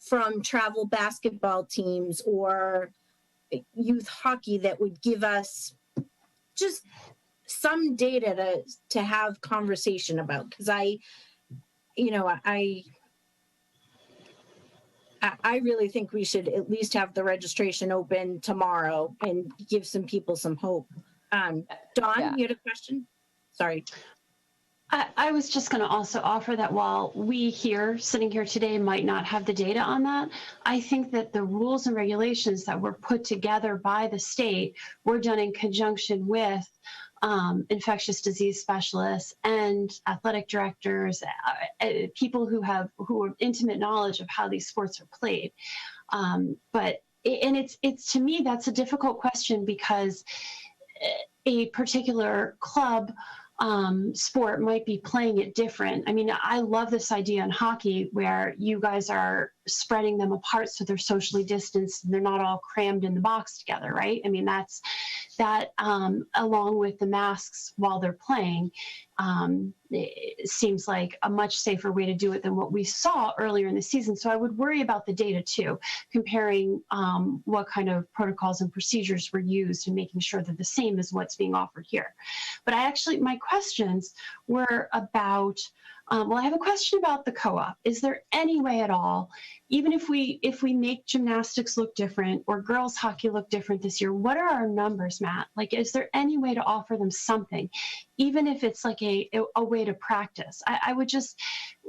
from travel basketball teams or youth hockey that would give us just some data to have conversation about? Because I really think we should at least have the registration open tomorrow and give some people some hope. Dawn, you had a question? Sorry. I was just going to also offer that while we here, sitting here today, might not have the data on that, I think that the rules and regulations that were put together by the state were done in conjunction with infectious disease specialists and athletic directors, people who have intimate knowledge of how these sports are played. It's to me, that's a difficult question because a particular club sport might be playing it different. I mean, I love this idea in hockey where you guys are spreading them apart so they're socially distanced and they're not all crammed in the box together, right? I mean, that along with the masks while they're playing, it seems like a much safer way to do it than what we saw earlier in the season. So I would worry about the data too, comparing what kind of protocols and procedures were used and making sure they're the same as what's being offered here. But my questions were about Well, I have a question about the co-op. Is there any way at all, even if we make gymnastics look different or girls hockey look different this year, what are our numbers, Matt? Like, is there any way to offer them something, even if it's like a way to practice? I would just,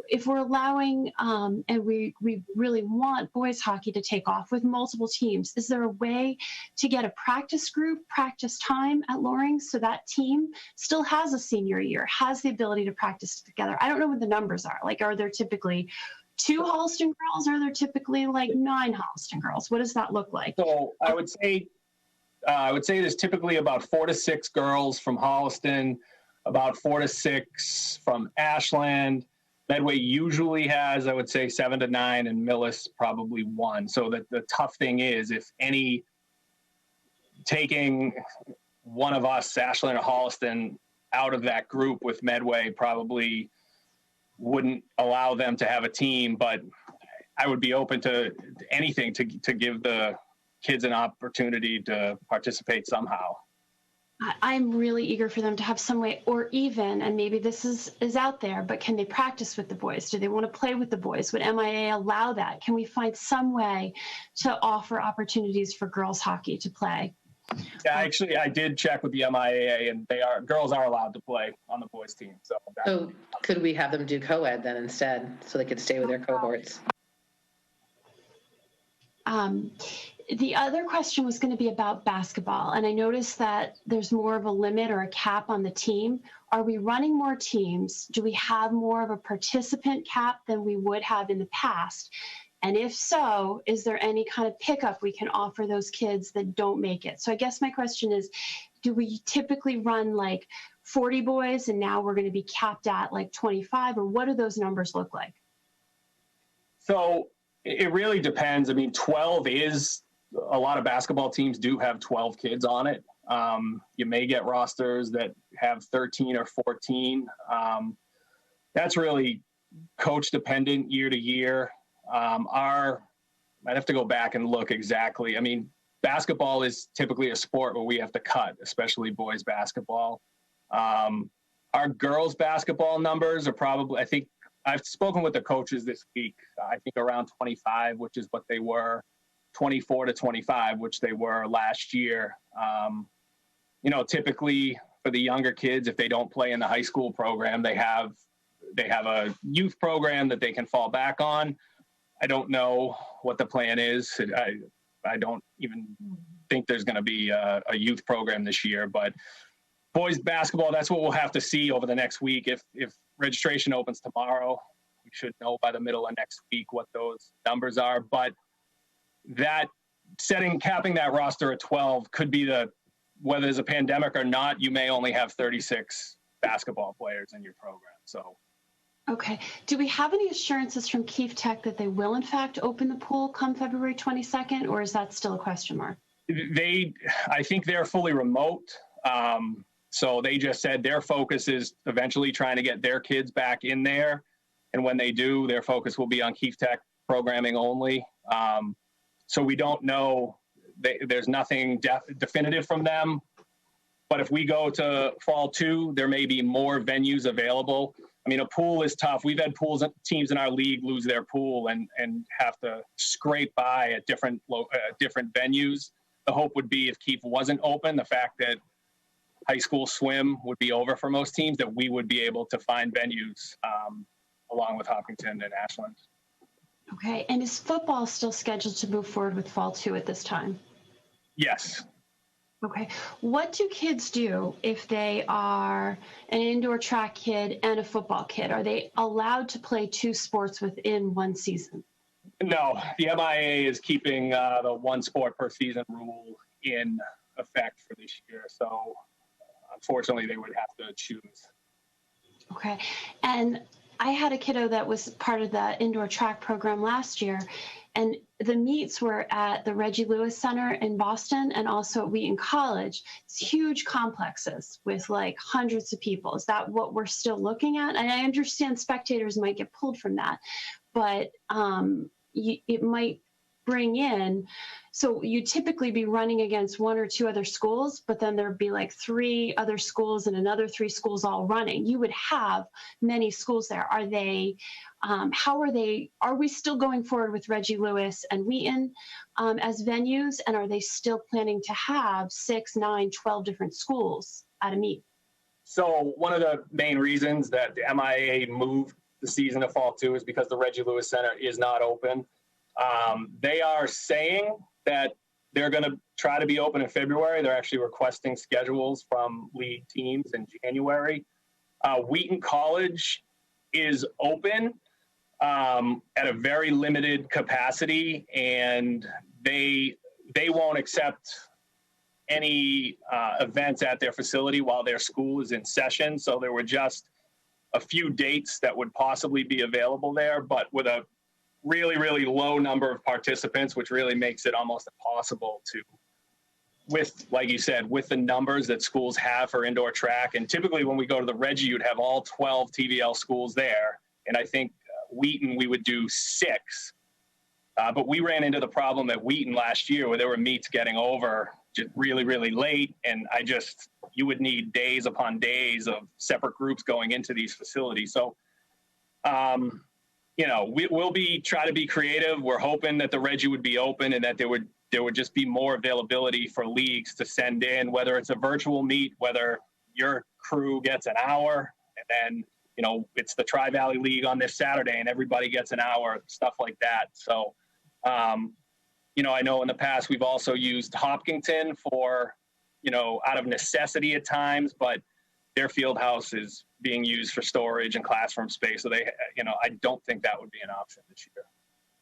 if we're allowing, and we really want boys hockey to take off with multiple teams, is there a way to get a practice group, practice time at Loring so that team still has a senior year, has the ability to practice together? I don't know what the numbers are. Like, are there typically 2 Holliston girls? Or are there typically like 9 Holliston girls? What does that look like? So I would say there's typically about 4 to 6 girls from Holliston, about 4 to 6 from Ashland. Medway usually has, I would say, 7 to 9, and Millis probably 1. So that the tough thing is, if any, taking one of us, Ashland or Holliston, out of that group with Medway probably wouldn't allow them to have a team. But I would be open to anything to give the kids an opportunity to participate somehow. I'm really eager for them to have some way, or even, and maybe this is out there, but can they practice with the boys? Do they want to play with the boys? Would MIA allow that? Can we find some way to offer opportunities for girls hockey to play? Yeah, actually, I did check with the MIAA, and girls are allowed to play on the boys team. So could we have them do co-ed then instead, so they could stay with their cohorts? The other question was going to be about basketball, and I noticed that there's more of a limit or a cap on the team. Are we running more teams? Do we have more of a participant cap than we would have in the past? And if so, is there any kind of pickup we can offer those kids that don't make it? So I guess my question is, do we typically run like 40 boys and now we're going to be capped at like 25, or what do those numbers look like? So it really depends. I mean, 12 is, a lot of basketball teams do have 12 kids on it. You may get rosters that have 13 or 14. That's really coach dependent year to year. I'd have to go back and look exactly. I mean, basketball is typically a sport where we have to cut, especially boys basketball. Our girls basketball numbers are probably, I think, I've spoken with the coaches this week, I think around 25, which is what they were, 24 to 25, which they were last year. Typically for the younger kids, if they don't play in the high school program, they have a youth program that they can fall back on. I don't know what the plan is. I don't even think there's going to be a youth program this year, but boys basketball, that's what we'll have to see over the next week. If registration opens tomorrow, we should know by the middle of next week what those numbers are. But that capping that roster at 12 could be whether there's a pandemic or not, you may only have 36 basketball players in your program. So. Okay. Do we have any assurances from Keefe Tech that they will in fact open the pool come February 22nd, or is that still a question mark? I think they're fully remote. So they just said their focus is eventually trying to get their kids back in there. And when they do, their focus will be on Keefe Tech programming only. So we don't know. There's nothing definitive from them. But if we go to fall 2, there may be more venues available. I mean, a pool is tough. We've had teams in our league lose their pool and have to scrape by at different venues. The hope would be if Keefe wasn't open, the fact that high school swim would be over for most teams, that we would be able to find venues along with Hopkinton and Ashland. Okay. And is football still scheduled to move forward with fall 2 at this time? Yes. Okay. What do kids do if they are an indoor track kid and a football kid? Are they allowed to play 2 sports within one season? No, the MIA is keeping the 1 sport per season rule in effect for this year. So unfortunately, they would have to choose. Okay. And I had a kiddo that was part of the indoor track program last year, and the meets were at the Reggie Lewis Center in Boston and also at Wheaton College. It's huge complexes with like hundreds of people. Is that what we're still looking at? And I understand spectators might get pulled from that, but it might bring in, so you typically be running against 1 or 2 other schools, but then there'd be like 3 other schools and another 3 schools all running. You would have many schools there. Are they, are we still going forward with Reggie Lewis and Wheaton as venues? And are they still planning to have 6, 9, 12 different schools at a meet? So one of the main reasons that the MIA moved the season to fall 2 is because the Reggie Lewis Center is not open. They are saying that they're going to try to be open in February. They're actually requesting schedules from league teams in January. Wheaton College is open at a very limited capacity, and they won't accept any events at their facility while their school is in session. So there were just a few dates that would possibly be available there, but with a really, really low number of participants, which really makes it almost impossible to, with, like you said, with the numbers that schools have for indoor track. And typically when we go to the Reggie, you'd have all 12 TVL schools there. And I think Wheaton, we would do 6. But we ran into the problem at Wheaton last year where there were meets getting over just really, really late. And you would need days upon days of separate groups going into these facilities. So, we'll try to be creative. We're hoping that the Reggie would be open and that there would just be more availability for leagues to send in, whether it's a virtual meet, whether your crew gets an hour, and then, it's the Tri-Valley League on this Saturday and everybody gets an hour, stuff like that. So, I know in the past we've also used Hopkinton for, out of necessity at times, but their field house is being used for storage and classroom space. So I don't think that would be an option this year.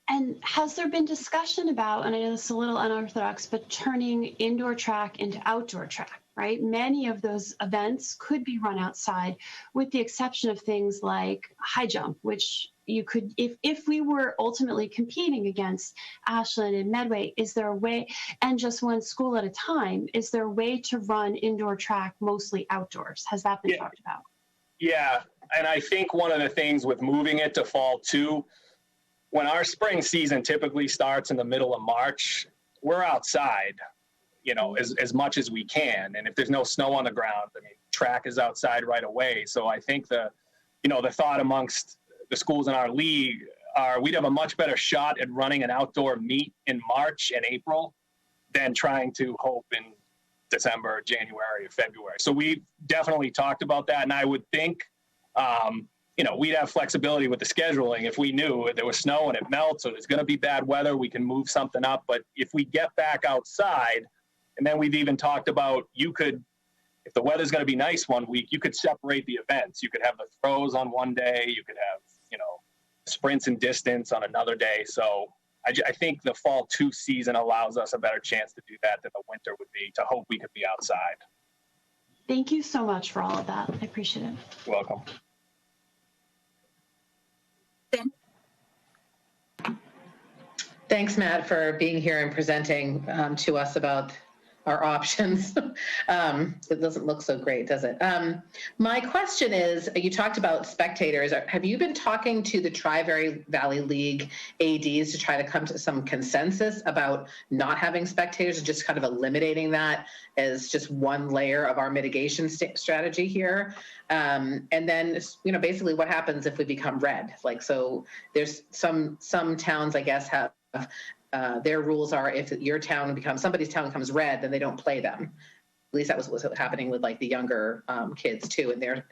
And has there been discussion about, and I know this is a little unorthodox, but turning indoor track into outdoor track, right? Many of those events could be run outside with the exception of things like high jump, which you could, if we were ultimately competing against Ashland and Medway, is there a way, and just one school at a time, is there a way to run indoor track mostly outdoors? Has that been talked about? Yeah, and I think one of the things with moving it to fall 2, when our spring season typically starts in the middle of March, we're outside, as much as we can. And if there's no snow on the ground, track is outside right away. So I think the thought amongst the schools in our league are we'd have a much better shot at running an outdoor meet in March and April than trying to hope in December, January, or February. So we've definitely talked about that. And I would think, we'd have flexibility with the scheduling. If we knew there was snow and it melts or there's going to be bad weather, we can move something up. But if we get back outside, and then we've even talked about if the weather's going to be nice one week, you could separate the events. You could have the throws on one day. You could have, sprints and distance on another day. So I think the fall 2 season allows us a better chance to do that than the winter would be, to hope we could be outside. Thank you so much for all of that. I appreciate it. You're welcome. Thanks, Matt, for being here and presenting to us about our options. It doesn't look so great, does it? My question is, you talked about spectators. Have you been talking to the Tri-Valley League ADs to try to come to some consensus about not having spectators and just kind of eliminating that as just one layer of our mitigation strategy here? And then, basically what happens if we become red? So there's some towns, I guess, have their rules are if somebody's town becomes red, then they don't play them. At least that was what's happening with the younger kids too in their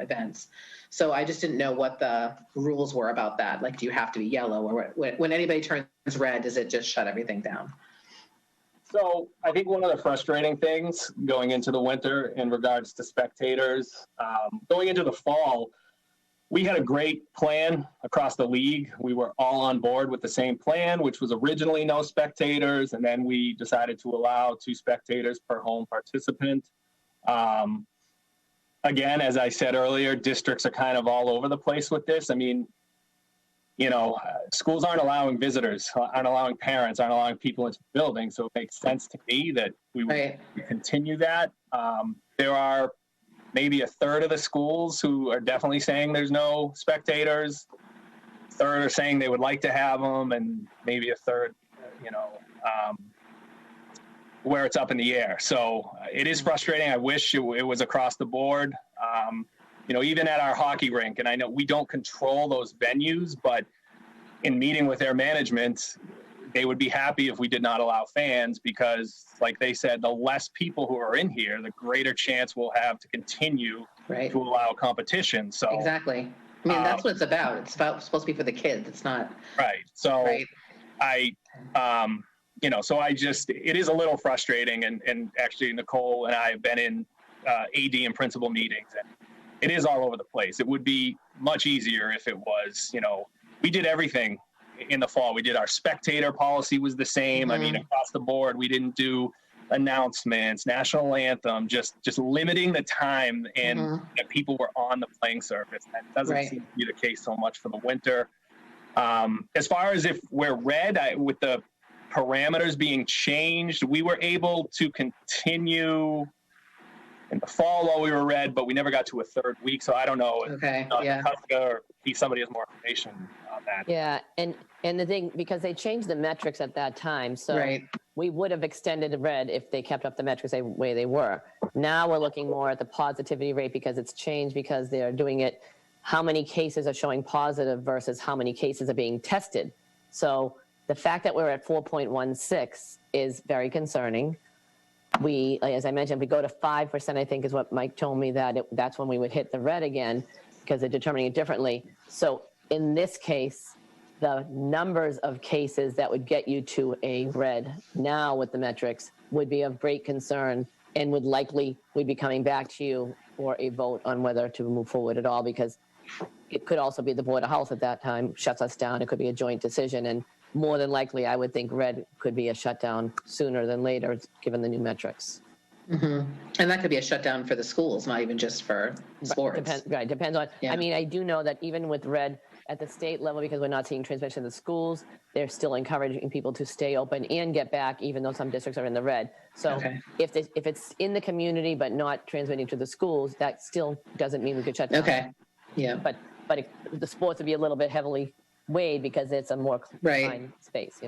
events. So I just didn't know what the rules were about that. Do you have to be yellow, or when anybody turns red, does it just shut everything down? So I think one of the frustrating things going into the winter in regards to spectators, going into the fall, we had a great plan across the league. We were all on board with the same plan, which was originally no spectators, and then we decided to allow 2 spectators per home participant. Again, as I said earlier, districts are kind of all over the place with this. Schools aren't allowing visitors, aren't allowing parents, aren't allowing people into the building, so it makes sense to me that we would continue that. There are maybe a third of the schools who are definitely saying there's no spectators. A third are saying they would like to have them, and maybe a third where it's up in the air. So it is frustrating. I wish it was across the board. Even at our hockey rink, and I know we don't control those venues, but in meeting with their management, they would be happy if we did not allow fans because, like they said, the less people who are in here, the greater chance we'll have to continue to allow competition. So exactly. I mean, that's what it's about. It's supposed to be for the kids. It's not. Right. So it is a little frustrating. And actually, Nicole and I have been in AD and principal meetings, and it is all over the place. It would be much easier if it was, we did everything in the fall. We did our spectator policy was the same. I mean, across the board, we didn't do announcements, national anthem, just limiting the time and that people were on the playing surface. That doesn't seem to be the case so much for the winter. As far as if we're red, with the parameters being changed, we were able to continue in the fall while we were red, but we never got to a third week. So I don't know if or if somebody has more information on that. Yeah, and the thing, because they changed the metrics at that time, so we would have extended red if they kept up the metrics the way they were. Now we're looking more at the positivity rate because it's changed because they're doing it, how many cases are showing positive versus how many cases are being tested. So the fact that we're at 4.16 is very concerning. We, as I mentioned, if we go to 5%, I think is what Mike told me, that's when we would hit the red again because they're determining it differently. So in this case, the numbers of cases that would get you to a red now with the metrics would be of great concern and we'd be coming back to you for a vote on whether to move forward at all, because it could also be the Board of Health at that time shuts us down. It could be a joint decision, and more than likely, I would think red could be a shutdown sooner than later, given the new metrics. And that could be a shutdown for the schools, not even just for sports. Depends on. I mean, I do know that even with red at the state level, because we're not seeing transmission in the schools, they're still encouraging people to stay open and get back, even though some districts are in the red. So if it's in the community but not transmitting to the schools, that still doesn't mean we could shut down. But the sports would be a little bit heavily weighed because it's a more confined space,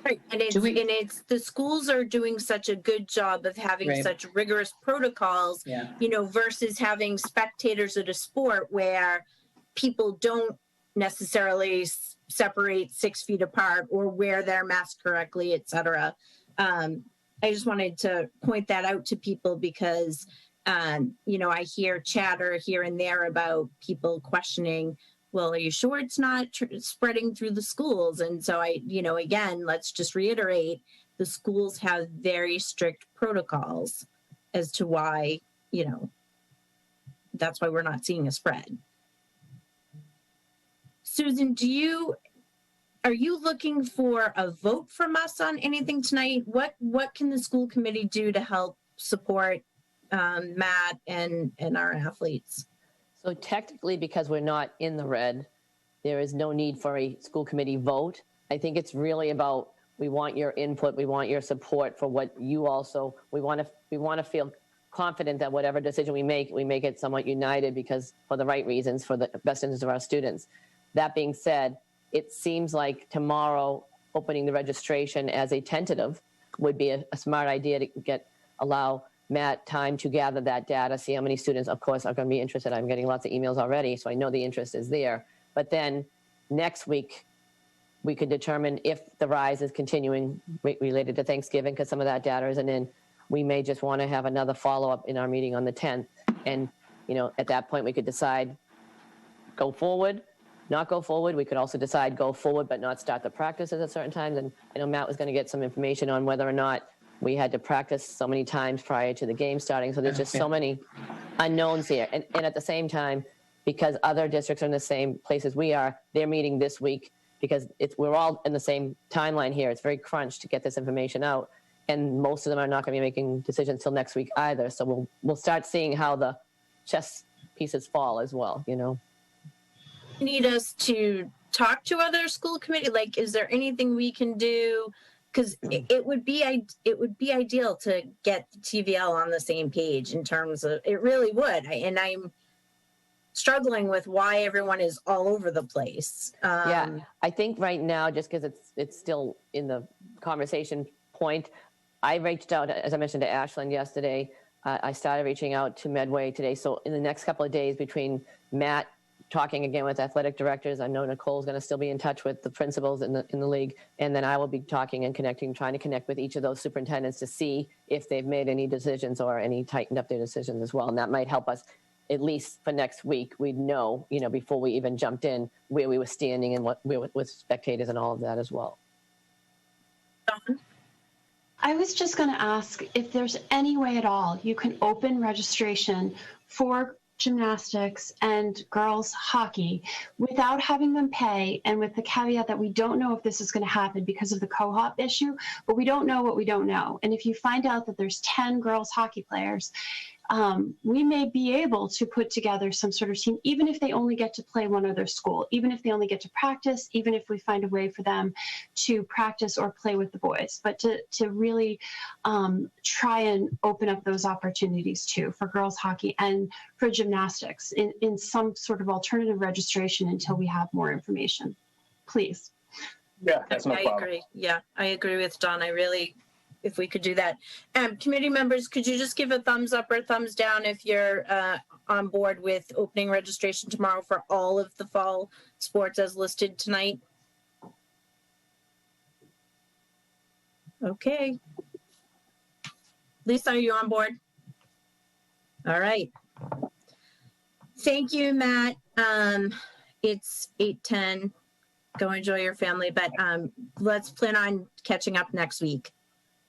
Right, and it's the schools are doing such a good job of having such rigorous protocols, versus having spectators at a sport where people don't necessarily separate 6 feet apart or wear their mask correctly, et cetera. I just wanted to point that out to people because, I hear chatter here and there about people questioning, well, are you sure it's not spreading through the schools? And so again, let's just reiterate, the schools have very strict protocols as to why, that's why we're not seeing a spread. Susan, are you looking for a vote from us on anything tonight? What can the school committee do to help support Matt and our athletes? So technically, because we're not in the red, there is no need for a school committee vote. I think it's really about, we want your input, we want your support for what you also, we want to feel confident that whatever decision we make it somewhat united because for the right reasons, for the best interest of our students. That being said, it seems like tomorrow opening the registration as a tentative would be a smart idea to allow Matt time to gather that data, see how many students, of course, are going to be interested. I'm getting lots of emails already, so I know the interest is there. But then next week, we could determine if the rise is continuing related to Thanksgiving, because some of that data isn't in. We may just want to have another follow-up in our meeting on the 10th. And, at that point, we could decide go forward, not go forward. We could also decide go forward, but not start the practices at certain times. And I know Matt was going to get some information on whether or not we had to practice so many times prior to the game starting. So there's just so many unknowns here. And at the same time, because other districts are in the same places we are, they're meeting this week because we're all in the same timeline here. It's very crunched to get this information out. And most of them are not going to be making decisions till next week either. So we'll start seeing how the chess pieces fall as well, Need us to talk to other school committee? Like, is there anything we can do? Because it would be ideal to get the TVL on the same page in terms of, it really would. I'm struggling with why everyone is all over the place. Yeah, I think right now, just because it's still in the conversation point, I reached out, as I mentioned, to Ashland yesterday. I started reaching out to Medway today. So in the next couple of days, between Matt talking again with athletic directors, I know Nicole's going to still be in touch with the principals in the league, and then I will be talking and trying to connect with each of those superintendents to see if they've made any decisions or any tightened up their decisions as well. And that might help us, at least for next week. We'd know, before we even jumped in, where we were standing and what we were with spectators and all of that as well. I was just going to ask if there's any way at all you can open registration for gymnastics and girls hockey without having them pay, and with the caveat that we don't know if this is going to happen because of the co-op issue, but we don't know what we don't know. And if you find out that there's 10 girls hockey players, we may be able to put together some sort of team, even if they only get to play one other school, even if they only get to practice, even if we find a way for them to practice or play with the boys, but to really try and open up those opportunities too for girls hockey and for gymnastics in some sort of alternative registration until we have more information, please. Yeah, that's no problem. I agree. Yeah, I agree with Don. If we could do that. Committee members, could you just give a thumbs up or thumbs down if you're on board with opening registration tomorrow for all of the fall sports as listed tonight? Okay. Lisa, are you on board? All right. Thank you, Matt. It's 8:10. Go enjoy your family, but let's plan on catching up next week.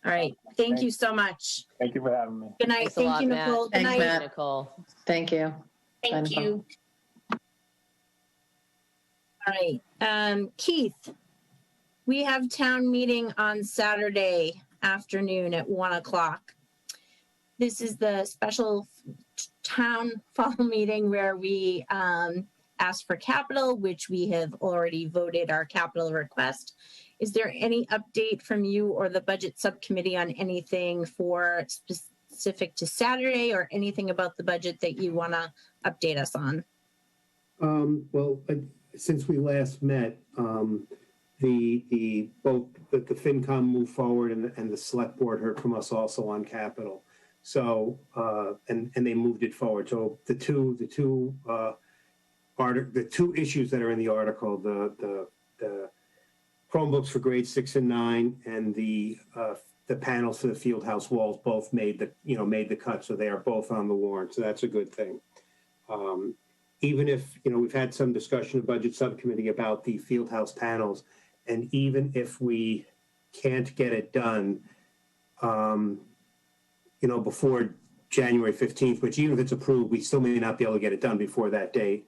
All right. Thank you so much. Thank you for having me. Good night. Thank you, Nicole. Good Thanks, night. Matt. Nicole. Thank you. Bye, Thank Nicole. you. All right. Keith, we have town meeting on Saturday afternoon at 1:00. This is the special town fall meeting where we ask for capital, which we have already voted our capital request. Is there any update from you or the budget subcommittee on anything for specific to Saturday or anything about the budget that you want to update us on? Well, since we last met, both the FinCom moved forward and the select board heard from us also on capital. So and they moved it forward. So the two issues that are in the article, the Chromebooks for grades 6 and 9 and the panels for the field house walls both made the cut. So they are both on the warrant. So that's a good thing. Even if, we've had some discussion of budget subcommittee about the field house panels, and even if we can't get it done, before January 15th, which even if it's approved, we still may not be able to get it done before that date.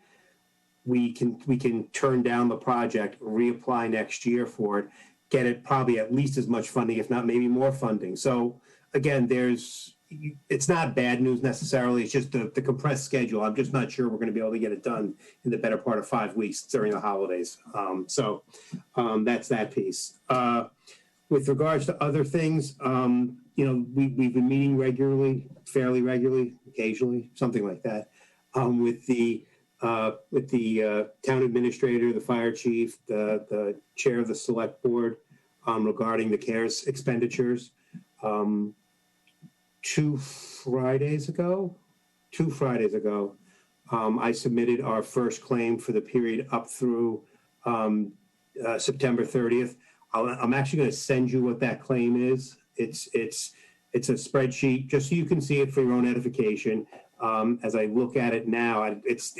We can turn down the project, reapply next year for it, get it probably at least as much funding, if not maybe more funding. So again, it's not bad news necessarily. It's just the compressed schedule. I'm just not sure we're going to be able to get it done in the better part of 5 weeks during the holidays. So that's that piece. With regards to other things, we've been meeting regularly, fairly regularly, occasionally, something like that, with the town administrator, the fire chief, the chair of the select board, regarding the CARES expenditures. 2 Fridays ago, I submitted our first claim for the period up through September 30th. I'm actually going to send you what that claim is. It's a spreadsheet, just so you can see it for your own edification. As I look at it now, it's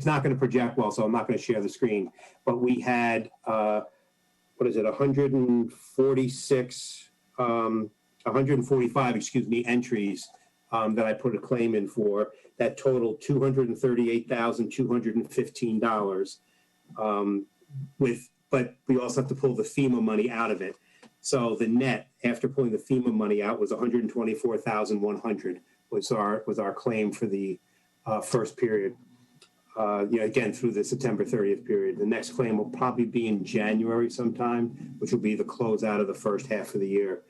not going to project well, so I'm not going to share the screen. But we had 145 entries that I put a claim in for. That totaled $238,215. But we also have to pull the FEMA money out of it. So the net after pulling the FEMA money out was $124,100 was our claim for the first period. Again, through the September 30th period. The next claim will probably be in January sometime, which will be the closeout of the first half of the year.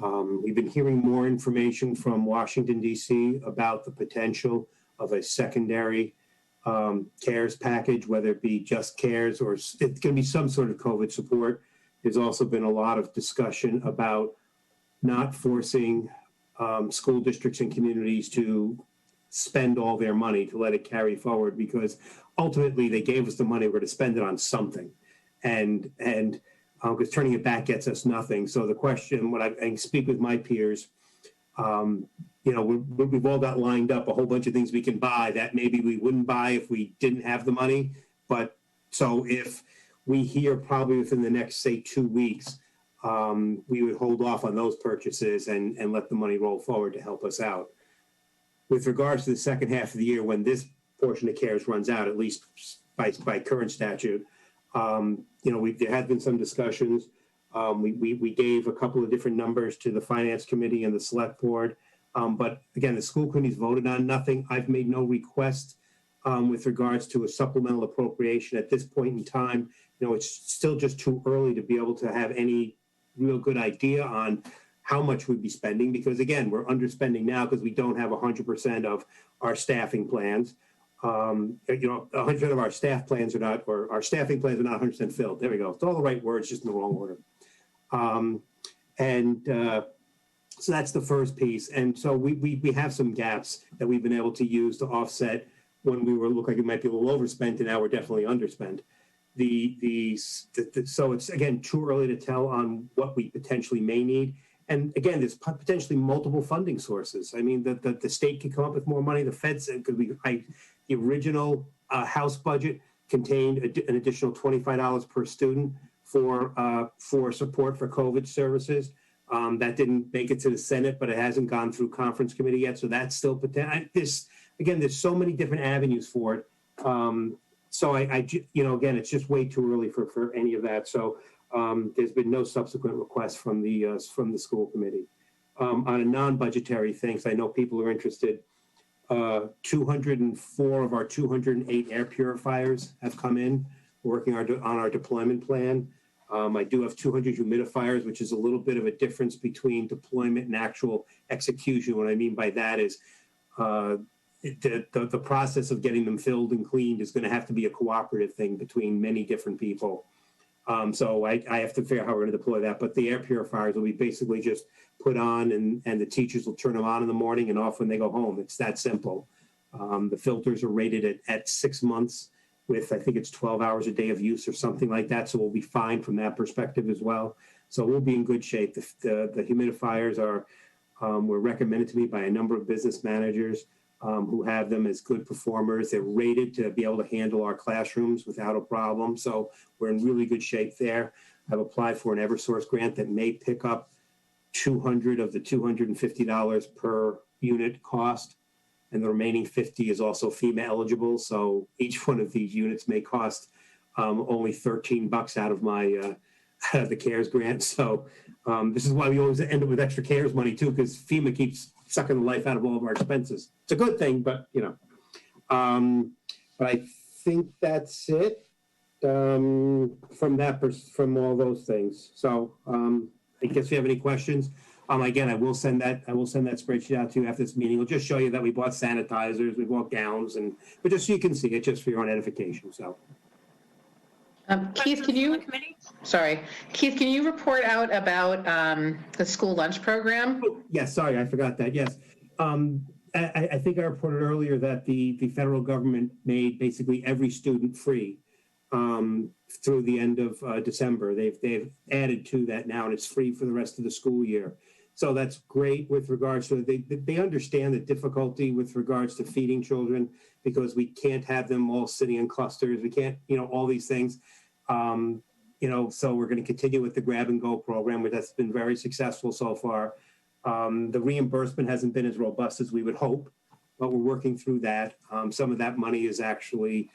We've been hearing more information from Washington, D.C. about the potential of a secondary CARES package, whether it be just CARES or it's going to be some sort of COVID support. There's also been a lot of discussion about not forcing school districts and communities to spend all their money, to let it carry forward, because ultimately they gave us the money, we're going to spend it on something. And because turning it back gets us nothing. So the question, when I speak with my peers, we've all got lined up a whole bunch of things we can buy that maybe we wouldn't buy if we didn't have the money. But so if we hear probably within the next, say, 2 weeks, we would hold off on those purchases and let the money roll forward to help us out. With regards to the second half of the year, when this portion of CARES runs out, at least by current statute, there have been some discussions. We gave a couple of different numbers to the Finance Committee and the Select Board. But again, the school committee's voted on nothing. I've made no request with regards to a supplemental appropriation at this point in time. It's still just too early to be able to have any real good idea on how much we'd be spending, because again, we're underspending now because we don't have 100% of our staffing plans. 100% of our staff plans are not, or our staffing plans are not 100% filled. There we go. It's all the right words, just in the wrong order. So that's the first piece. And so we have some gaps that we've been able to use to offset when we were look like it might be a little overspent, and now we're definitely underspent. So it's, again, too early to tell on what we potentially may need. And again, there's potentially multiple funding sources. I mean, the state could come up with more money. The feds could be, the original House budget contained an additional $25 per student for support for COVID services. That didn't make it to the Senate, but it hasn't gone through conference committee yet. So that's still potential. There's so many different avenues for it. So again, it's just way too early for any of that. So there's been no subsequent requests from the school committee. On a non-budgetary things, I know people are interested. 204 of our 208 air purifiers have come in, working on our deployment plan. I do have 200 humidifiers, which is a little bit of a difference between deployment and actual execution. What I mean by that is the process of getting them filled and cleaned is going to have to be a cooperative thing between many different people. So I have to figure out how we're going to deploy that. But the air purifiers will be basically just put on, and the teachers will turn them on in the morning and off when they go home. It's that simple. The filters are rated at 6 months with, I think it's 12 hours a day of use or something like that. So we'll be fine from that perspective as well. So we'll be in good shape. The humidifiers were recommended to me by a number of business managers who have them as good performers. They're rated to be able to handle our classrooms without a problem. So we're in really good shape there. I've applied for an Eversource grant that may pick up 200 of the $250 per unit cost, and the remaining 50 is also FEMA eligible. So each one of these units may cost only $13 out of my out of the CARES grant. So this is why we always end up with extra CARES money too, because FEMA keeps sucking the life out of all of our expenses. It's a good thing, but but I think that's it from all those things. So I guess if you have any questions, again, I will send that spreadsheet out to you after this meeting. We'll just show you that we bought sanitizers, we bought gowns, but just so you can see it, just for your own edification. So. Keith, can you report out about the school lunch program? Oh, yes, sorry, I forgot that. Yes. I think I reported earlier that the federal government made basically every student free through the end of December. They've added to that now, and it's free for the rest of the school year. So that's great with regards to they understand the difficulty with regards to feeding children, because we can't have them all sitting in clusters. We can't, all these things. So we're going to continue with the grab and go program, which has been very successful so far. The reimbursement hasn't been as robust as we would hope, but we're working through that. Some of that money is actually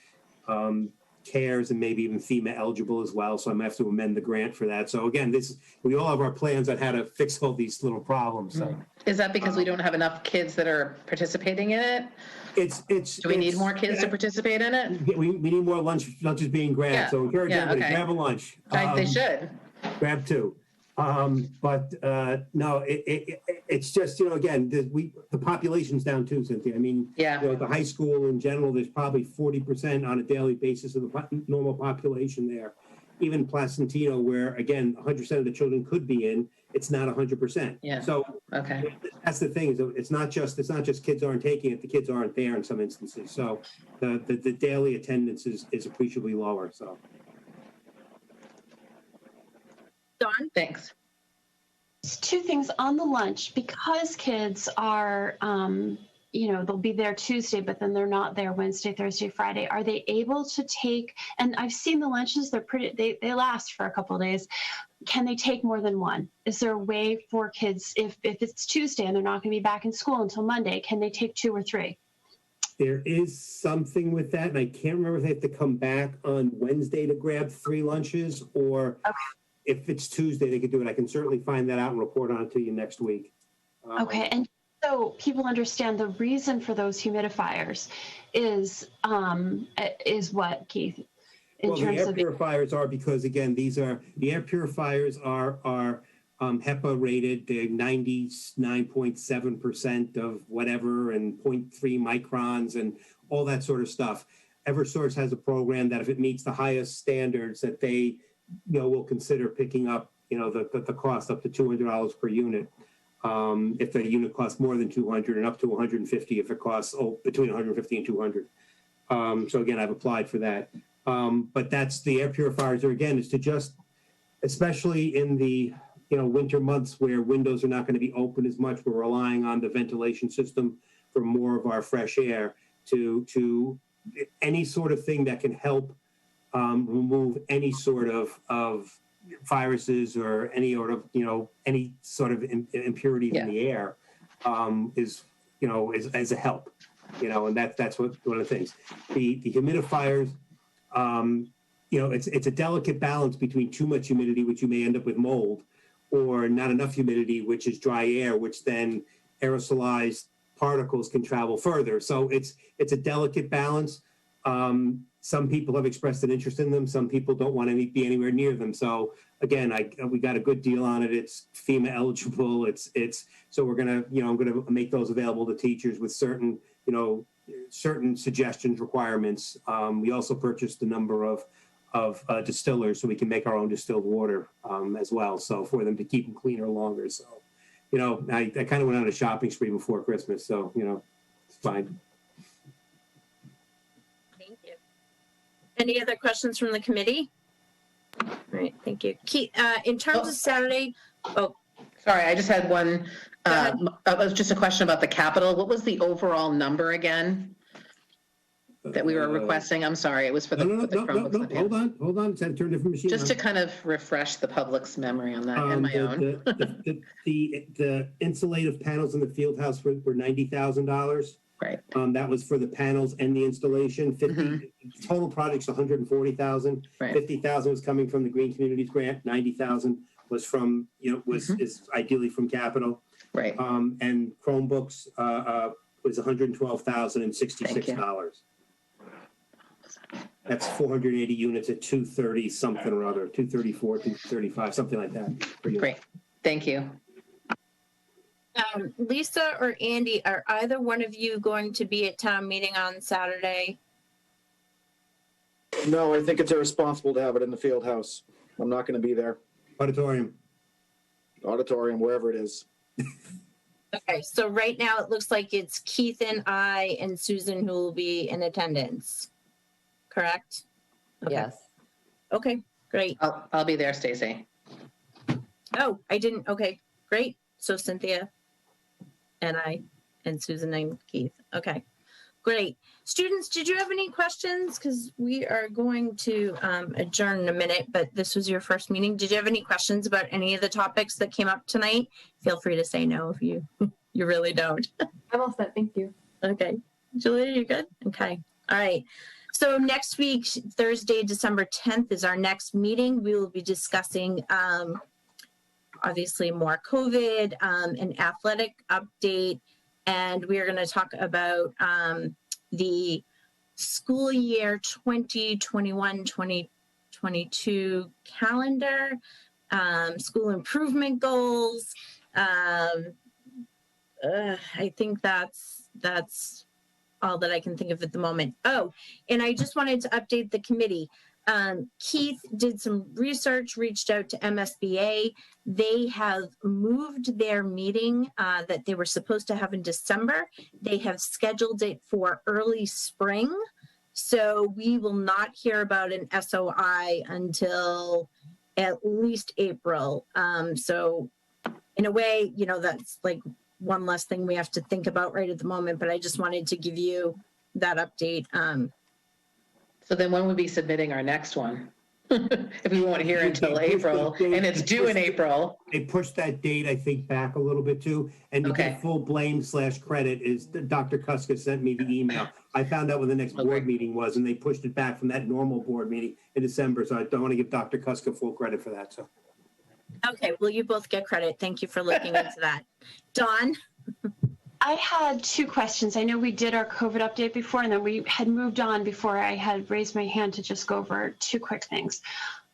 CARES and maybe even FEMA eligible as well. So I'm going to have to amend the grant for that. So again, we all have our plans on how to fix all these little problems. So. Is that because we don't have enough kids that are participating in it? Do we need more kids to participate in it? We need more lunches being grabbed. So encourage everybody, grab a lunch. They should. Grab 2. No, it's just, again, the population's down too, Cynthia. I mean, Yeah. The high school in general, there's probably 40% on a daily basis of the normal population there. Even Placentino, where again, 100% of the children could be in, it's not 100%. Yeah. So Okay. that's the thing, is it's not just kids aren't taking it, the kids aren't there in some instances. So the daily attendance is appreciably lower, so. Dawn? Thanks. Two things on the lunch, because kids are, they'll be there Tuesday, but then they're not there Wednesday, Thursday, Friday. Are they able to take, and I've seen the lunches, they last for a couple of days. Can they take more than one? Is there a way for kids, if it's Tuesday and they're not going to be back in school until Monday, can they take 2 or 3? There is something with that, and I can't remember if they have to come back on Wednesday to grab 3 lunches, or if it's Tuesday, they could do it. I can certainly find that out and report on it to you next week. Okay, and so people understand the reason for those humidifiers is what, Keith? Well, the air purifiers are because, again, the air purifiers are HEPA rated. They're 99.7% of whatever and 0.3 microns and all that sort of stuff. Eversource has a program that if it meets the highest standards, that they will consider picking up the cost up to $200 per unit. If the unit costs more than 200, and up to 150 if it costs between 150 and 200. So again, I've applied for that. But that's the air purifiers are, again, is to just, especially in the winter months where windows are not going to be open as much, we're relying on the ventilation system for more of our fresh air to any sort of thing that can help remove any sort of viruses or any sort of impurities in the air is as a help, and that's one of the things. The humidifiers, it's a delicate balance between too much humidity, which you may end up with mold, or not enough humidity, which is dry air, which then aerosolized particles can travel further. So it's a delicate balance. Some people have expressed an interest in them. Some people don't want to be anywhere near them. So again, we got a good deal on it. It's FEMA eligible. So we're gonna, I'm gonna make those available to teachers with certain suggestions, requirements. We also purchased a number of distillers so we can make our own distilled water as well. So for them to keep them cleaner longer. So, I kind of went on a shopping spree before Christmas. So, it's fine. Thank you. Any other questions from the committee? All right, thank you. Keith, in terms of Saturday, sorry, I just had one. It was just a question about the capital. What was the overall number again that we were requesting? I'm sorry, it was for the Chromebooks. No. Hold on. It's had to turn a different machine. Just to kind of refresh the public's memory on that and my own. The insulative panels in the field house were $90,000. Right. That was for the panels and the installation. Total project's $140,000. Right. $50,000 was coming from the Green Communities Grant. $90,000 was from is ideally from capital. Right. And Chromebooks was $112,066. That's 480 units at 230 something or other, 234, 235, something like that. Great. Thank you. Lisa or Andy, are either one of you going to be at town meeting on Saturday? No, I think it's irresponsible to have it in the field house. I'm not going to be there. Auditorium, wherever it is. Okay, so right now it looks like it's Keith and I and Susan who will be in attendance. Correct? Okay. Yes. Okay, great. I'll be there, Stacy. Oh, I didn't. Okay, great. So Cynthia and I and Susan and Keith. Okay, great. Students, did you have any questions? Because we are going to adjourn in a minute, but this was your first meeting. Did you have any questions about any of the topics that came up tonight? Feel free to say no if you really don't. I'm all set. Thank you. Okay. Julia, you good? Okay. All right. So next week, Thursday, December 10th is our next meeting. We will be discussing obviously more COVID, an athletic update, and we are going to talk about the school year 2021-2022 calendar, school improvement goals. I think that's all that I can think of at the moment. Oh, and I just wanted to update the committee. Keith did some research, reached out to MSBA. They have moved their meeting that they were supposed to have in December. They have scheduled it for early spring. So we will not hear about an SOI until at least April. So in a way, you know, that's like one less thing we have to think about right at the moment, but I just wanted to give you that update. So then when would we be submitting our next one? If we won't hear until April, and it's due in April. They pushed that date, I think, back a little bit too. And to get full blame/credit is Dr. Kuska sent me the email. I found out when the next board meeting was, and they pushed it back from that normal board meeting in December. So I don't want to give Dr. Kuska full credit for that. So. Okay, well, you both get credit. Thank you for looking into that. Dawn? I had two questions. I know we did our COVID update before, and then we had moved on before I had raised my hand to just go over two quick things.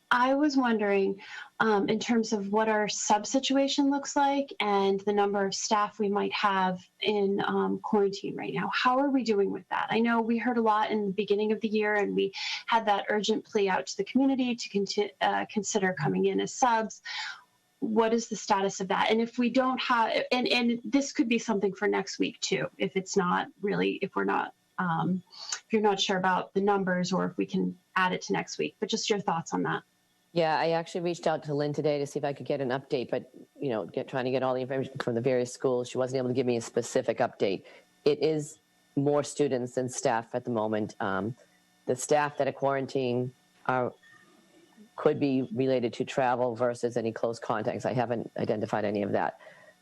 I was wondering, in terms of what our sub situation looks like and the number of staff we might have in quarantine right now. How are we doing with that? I know we heard a lot in the beginning of the year, and we had that urgent plea out to the community to consider coming in as subs. What is the status of that? And if we don't have, and this could be something for next week too, if it's not really, if we're not, if you're not sure about the numbers or if we can add it to next week, but just your thoughts on that. Yeah, I actually reached out to Lynn today to see if I could get an update, but you know, trying to get all the information from the various schools. She wasn't able to give me a specific update. It is more students than staff at the moment. The staff that are quarantined could be related to travel versus any close contacts. I haven't identified any of that.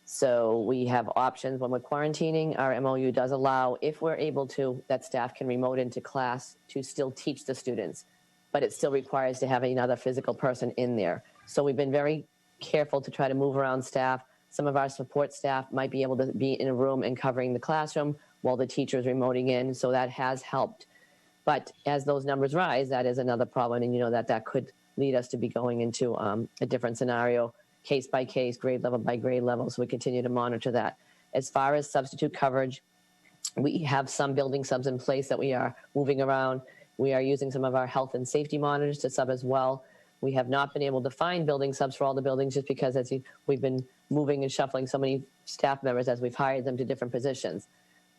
So we have options when we're quarantining. Our MOU does allow, if we're able to, that staff can remote into class to still teach the students, but it still requires to have another physical person in there. So we've been very careful to try to move around staff. Some of our support staff might be able to be in a room and covering the classroom while the teacher is remoting in. So that has helped. But as those numbers rise, that is another problem. And you know that could lead us to be going into a different scenario, case by case, grade level by grade level. So we continue to monitor that. As far as substitute coverage, we have some building subs in place that we are moving around. We are using some of our health and safety monitors to sub as well. We have not been able to find building subs for all the buildings just because we've been moving and shuffling so many staff members as we've hired them to different positions.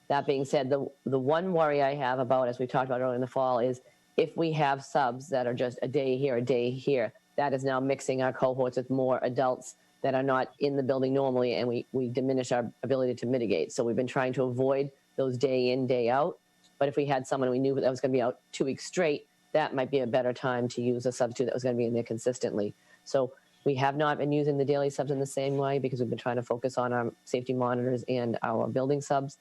That being said, the one worry I have about, as we talked about earlier in the fall, is if we have subs that are just a day here, that is now mixing our cohorts with more adults that are not in the building normally, and we diminish our ability to mitigate. So we've been trying to avoid those day in, day out. But if we had someone we knew that was going to be out 2 weeks straight, that might be a better time to use a substitute that was going to be in there consistently. So we have not been using the daily subs in the same way because we've been trying to focus on our safety monitors and our building subs.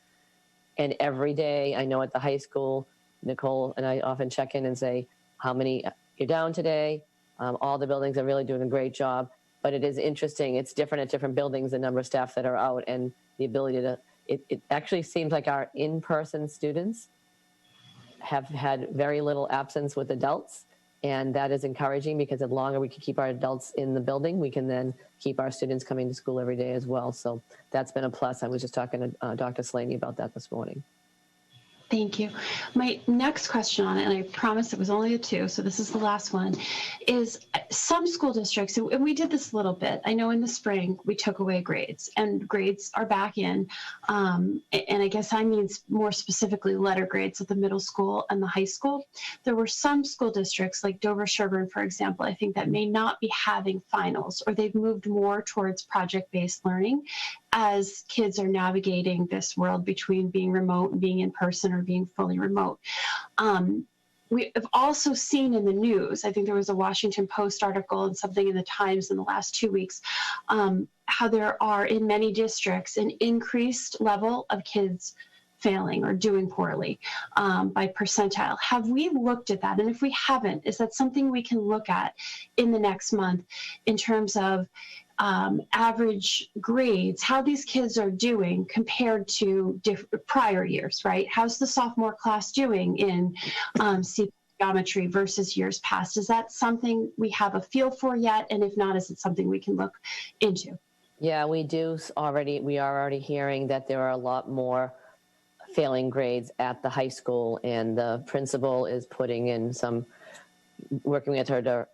And every day, I know at the high school, Nicole and I often check in and say, how many you're down today? All the buildings are really doing a great job, but it is interesting. It's different at different buildings, the number of staff that are out and the ability to, it actually seems like our in-person students have had very little absence with adults. And that is encouraging because the longer we can keep our adults in the building, we can then keep our students coming to school every day as well. So that's been a plus. I was just talking to Dr. Slaney about that this morning. Thank you. My next question on it, and I promise it was only a two, so this is the last one, is some school districts, and we did this a little bit. I know in the spring we took away grades, and grades are back in. And I guess I mean more specifically letter grades at the middle school and the high school. There were some school districts like Dover-Sherburne, for example, I think that may not be having finals, or they've moved more towards project-based learning as kids are navigating this world between being remote and being in person or being fully remote. We have also seen in the news, I think there was a Washington Post article and something in the Times in the last 2 weeks, how there are in many districts an increased level of kids failing or doing poorly by percentile. Have we looked at that? And if we haven't, is that something we can look at in the next month in terms of average grades, how these kids are doing compared to prior years, right? How's the sophomore class doing in geometry versus years past? Is that something we have a feel for yet? And if not, is it something we can look into? Yeah, we do already. We are already hearing that there are a lot more failing grades at the high school, and the principal is putting in some, working with her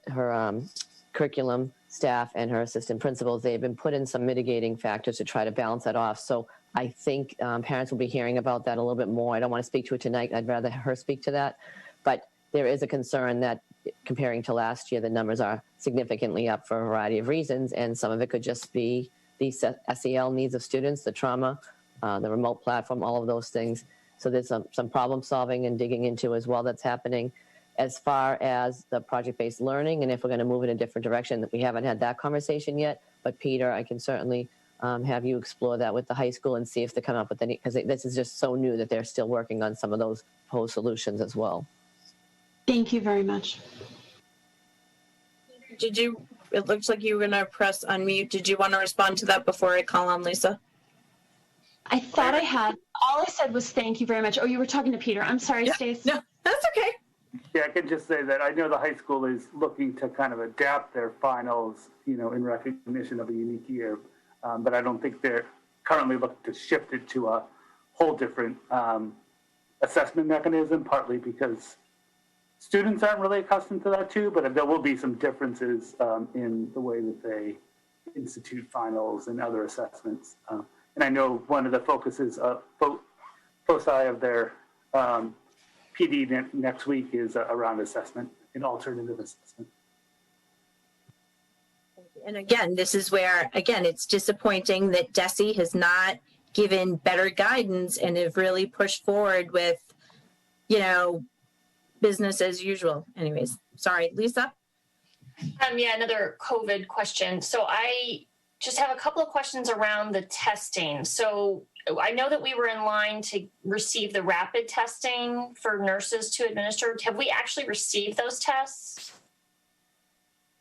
curriculum staff and her assistant principals. They've been put in some mitigating factors to try to balance that off. So I think parents will be hearing about that a little bit more. I don't want to speak to it tonight. I'd rather her speak to that. But there is a concern that comparing to last year, the numbers are significantly up for a variety of reasons. And some of it could just be the SEL needs of students, the trauma, the remote platform, all of those things. So there's some problem solving and digging into as well that's happening. As far as the project-based learning, and if we're going to move in a different direction, we haven't had that conversation yet. But Peter, I can certainly have you explore that with the high school and see if they come up with any, because this is just so new that they're still working on some of those proposed solutions as well. Thank you very much. It looks like you were going to press unmute. Did you want to respond to that before I call on Lisa? I thought I had. All I said was thank you very much. Oh, you were talking to Peter. I'm sorry, Yeah, Stace. no, that's okay. Yeah, I can just say that I know the high school is looking to kind of adapt their finals, in recognition of a unique year. But I don't think they're currently looking to shift it to a whole different assessment mechanism, partly because students aren't really accustomed to that too, but there will be some differences in the way that they institute finals and other assessments. And I know one of the focuses of foci of their PD next week is around assessment and alternative assessment. And again, this is where, it's disappointing that DESE has not given better guidance and have really pushed forward with, business as usual. Anyways, sorry, Lisa? Yeah, another COVID question. So I just have a couple of questions around the testing. So I know that we were in line to receive the rapid testing for nurses to administer. Have we actually received those tests?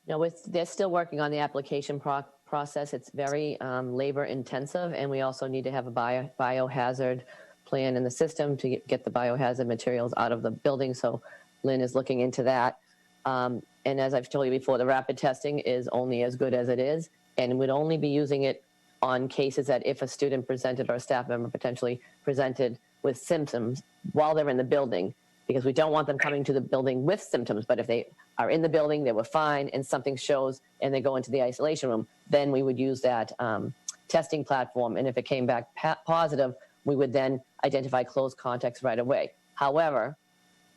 No, they're still working on the application process. It's very labor intensive, and we also need to have a biohazard plan in the system to get the biohazard materials out of the building. So Lynn is looking into that. And as I've told you before, the rapid testing is only as good as it is, and would only be using it on cases that if a student presented or a staff member potentially presented with symptoms while they're in the building, because we don't want them coming to the building with symptoms. But if they are in the building, they were fine, and something shows and they go into the isolation room, then we would use that testing platform. And if it came back positive, we would then identify close contacts right away. However,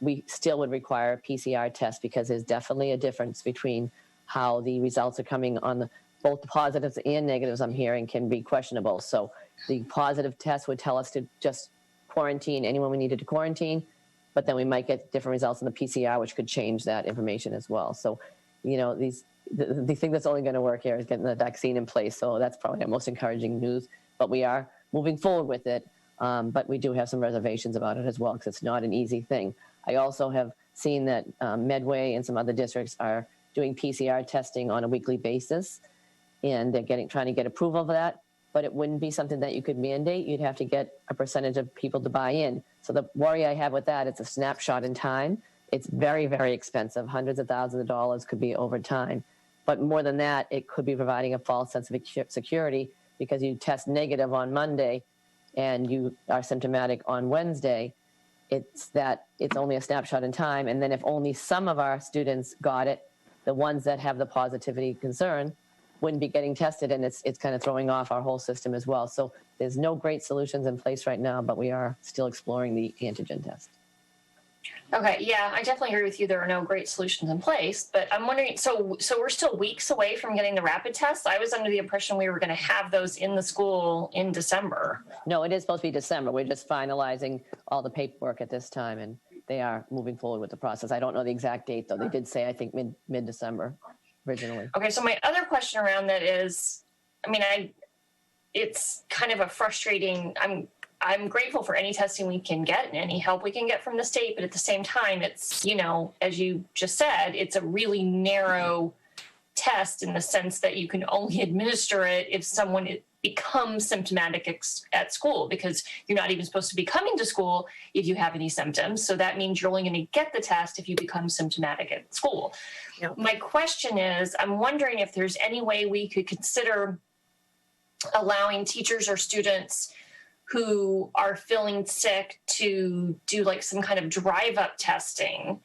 we still would require a PCR test, because there's definitely a difference between how the results are coming on both the positives and negatives. I'm hearing can be questionable. So the positive test would tell us to just quarantine anyone we needed to quarantine, but then we might get different results in the PCR, which could change that information as well. So, the thing that's only going to work here is getting the vaccine in place. So that's probably our most encouraging news, but we are moving forward with it. But we do have some reservations about it as well, because it's not an easy thing. I also have seen that Medway and some other districts are doing PCR testing on a weekly basis, and they're trying to get approval of that. But it wouldn't be something that you could mandate. You'd have to get a percentage of people to buy in. So the worry I have with that, it's a snapshot in time. It's very, very expensive. Hundreds of thousands of dollars could be over time. But more than that, it could be providing a false sense of security, because you test negative on Monday and you are symptomatic on Wednesday. It's only a snapshot in time. And then if only some of our students got it, the ones that have the positivity concern wouldn't be getting tested, and it's kind of throwing off our whole system as well. So there's no great solutions in place right now, but we are still exploring the antigen test. Okay, yeah, I definitely agree with you. There are no great solutions in place, but I'm wondering, so we're still weeks away from getting the rapid tests? I was under the impression we were going to have those in the school in December. No, it is supposed to be December. We're just finalizing all the paperwork at this time, and they are moving forward with the process. I don't know the exact date, though. They did say, I think, mid-December originally. Okay, so my other question around that is, it's kind of a frustrating, I'm grateful for any testing we can get and any help we can get from the state, but at the same time, it's, as you just said, it's a really narrow test in the sense that you can only administer it if someone become symptomatic at school, because you're not even supposed to be coming to school if you have any symptoms. So that means you're only going to get the test if you become symptomatic at school. Yep. My question is, I'm wondering if there's any way we could consider allowing teachers or students who are feeling sick to do like some kind of drive-up testing,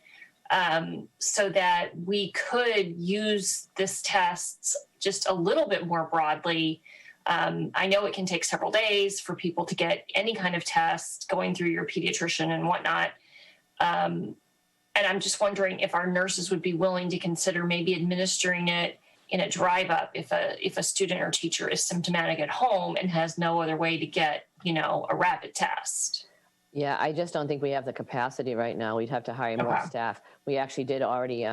so that we could use this test just a little bit more broadly. I know it can take several days for people to get any kind of test going through your pediatrician and whatnot. And I'm just wondering if our nurses would be willing to consider maybe administering it in a drive-up if a student or teacher is symptomatic at home and has no other way to get, a rapid test. Yeah, I just don't think we have the capacity right now. We'd have to hire more staff. We actually did already,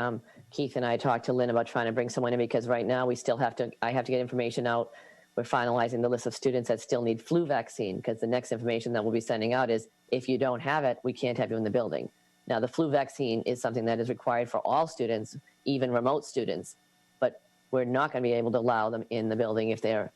Keith and I talked to Lynn about trying to bring someone in, because right now I have to get information out. We're finalizing the list of students that still need flu vaccine, because the next information that we'll be sending out is, if you don't have it, we can't have you in the building. Now, the flu vaccine is something that is required for all students, even remote students, but we're not going to be able to allow them in the building if they're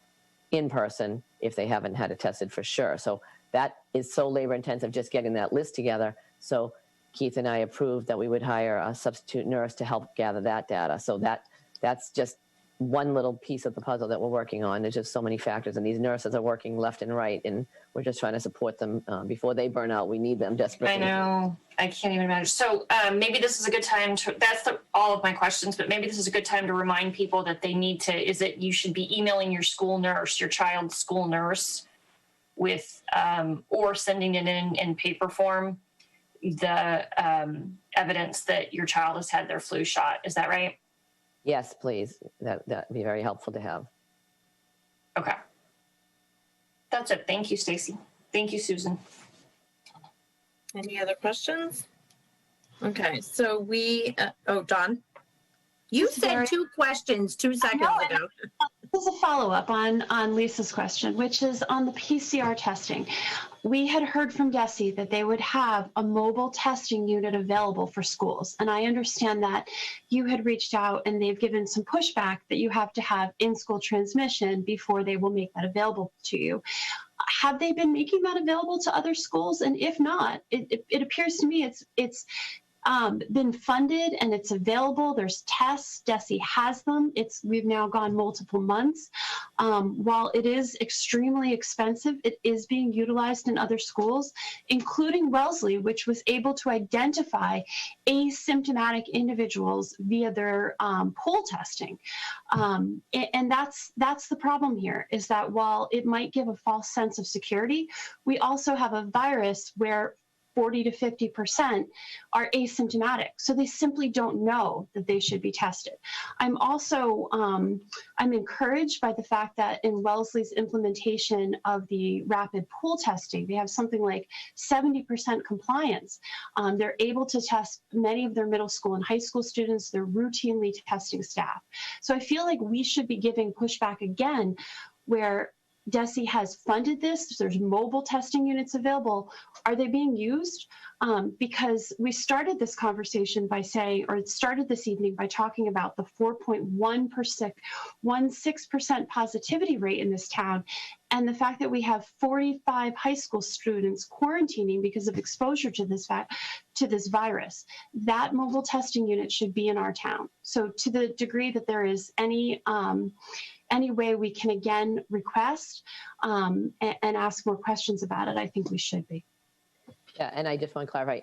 in person, if they haven't had it tested for sure. So that is so labor intensive, just getting that list together. So Keith and I approved that we would hire a substitute nurse to help gather that data. So that's just one little piece of the puzzle that we're working on. There's just so many factors, and these nurses are working left and right, and we're just trying to support them before they burn out. We need them desperately. I know. I can't even imagine. So maybe this is a good time to, all of my questions, but maybe this is a good time to remind people that they need to, is that you should be emailing your school nurse, your child's school nurse, with, or sending it in paper form, the evidence that your child has had their flu shot. Is that right? Yes, please. That'd be very helpful to have. Okay. That's it. Thank you, Stacy. Thank you, Susan. Any other questions? Okay, so Dawn, you said two questions 2 seconds ago. This is a follow-up on Lisa's question, which is on the PCR testing. We had heard from DESE that they would have a mobile testing unit available for schools. And I understand that you had reached out and they've given some pushback that you have to have in-school transmission before they will make that available to you. Have they been making that available to other schools? And if not, it appears to me it's been funded and it's available. There's tests. DESE has them. We've now gone multiple months. While it is extremely expensive, it is being utilized in other schools, including Wellesley, which was able to identify asymptomatic individuals via their pool testing. And that's the problem here, is that while it might give a false sense of security, we also have a virus where 40 to 50% are asymptomatic. So they simply don't know that they should be tested. I'm also, I'm encouraged by the fact that in Wellesley's implementation of the rapid pool testing, they have something like 70% compliance. They're able to test many of their middle school and high school students. They're routinely testing staff. So I feel like we should be giving pushback again, where DESE has funded this. There's mobile testing units available. Are they being used? Because we started this conversation by saying, or it started this evening by talking about the 4.16% positivity rate in this town, and the fact that we have 45 high school students quarantining because of exposure to this virus. That mobile testing unit should be in our town. So to the degree that there is any way we can again request and ask more questions about it, I think we should be. Yeah, and I just want to clarify,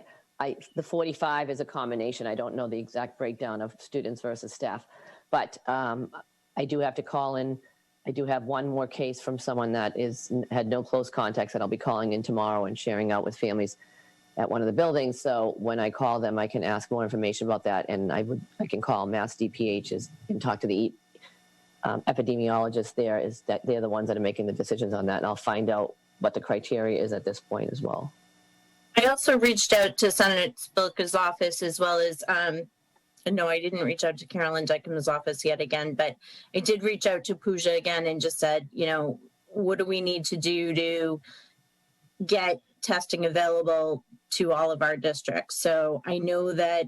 the 45 is a combination. I don't know the exact breakdown of students versus staff, but I do have to call in. I do have one more case from someone that had no close contacts that I'll be calling in tomorrow and sharing out with families at one of the buildings. So when I call them, I can ask more information about that, and I can call Mass DPHs and talk to the epidemiologists there. Is that they're the ones that are making the decisions on that, and I'll find out what the criteria is at this point as well. I also reached out to Senator Spilka's office, as well as, no, I didn't reach out to Carolyn Dykeman's office yet again, but I did reach out to Pooja again and just said, what do we need to do to get testing available to all of our districts? So I know that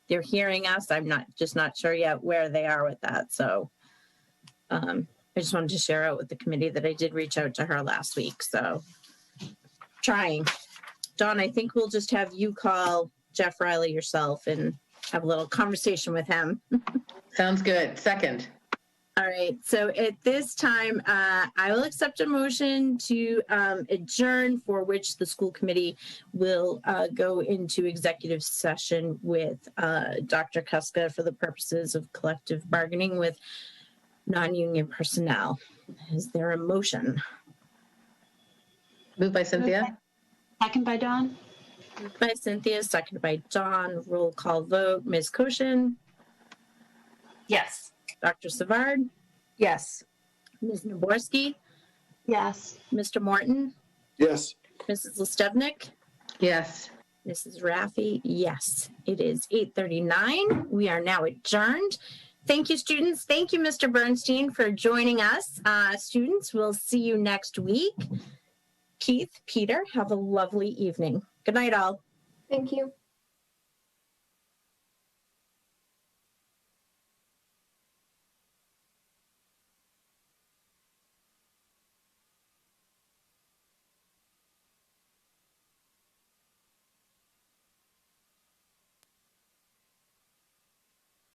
they're hearing us. I'm not sure yet where they are with that. So I just wanted to share out with the committee that I did reach out to her last week. So trying. Dawn, I think we'll just have you call Jeff Riley yourself and have a little conversation with him. Sounds good. Second. All right. So at this time, I will accept a motion to adjourn, for which the school committee will go into executive session with Dr. Kuska for the purposes of collective bargaining with non-union personnel. Is there a motion? Moved by Cynthia. Second by Dawn. Moved by Cynthia, seconded by Dawn. Roll call vote. Ms. Koshin, Yes. Dr. Savard, Yes. Ms. Naborski, Yes. Mr. Morton, Yes. Mrs. Listevnik, Yes. Mrs. Raffi, yes. It is 8:39. We are now adjourned. Thank you, students. Thank you, Mr. Bernstein, for joining us. Students, we'll see you next week. Keith, Peter, have a lovely evening. Good night, all. Thank you.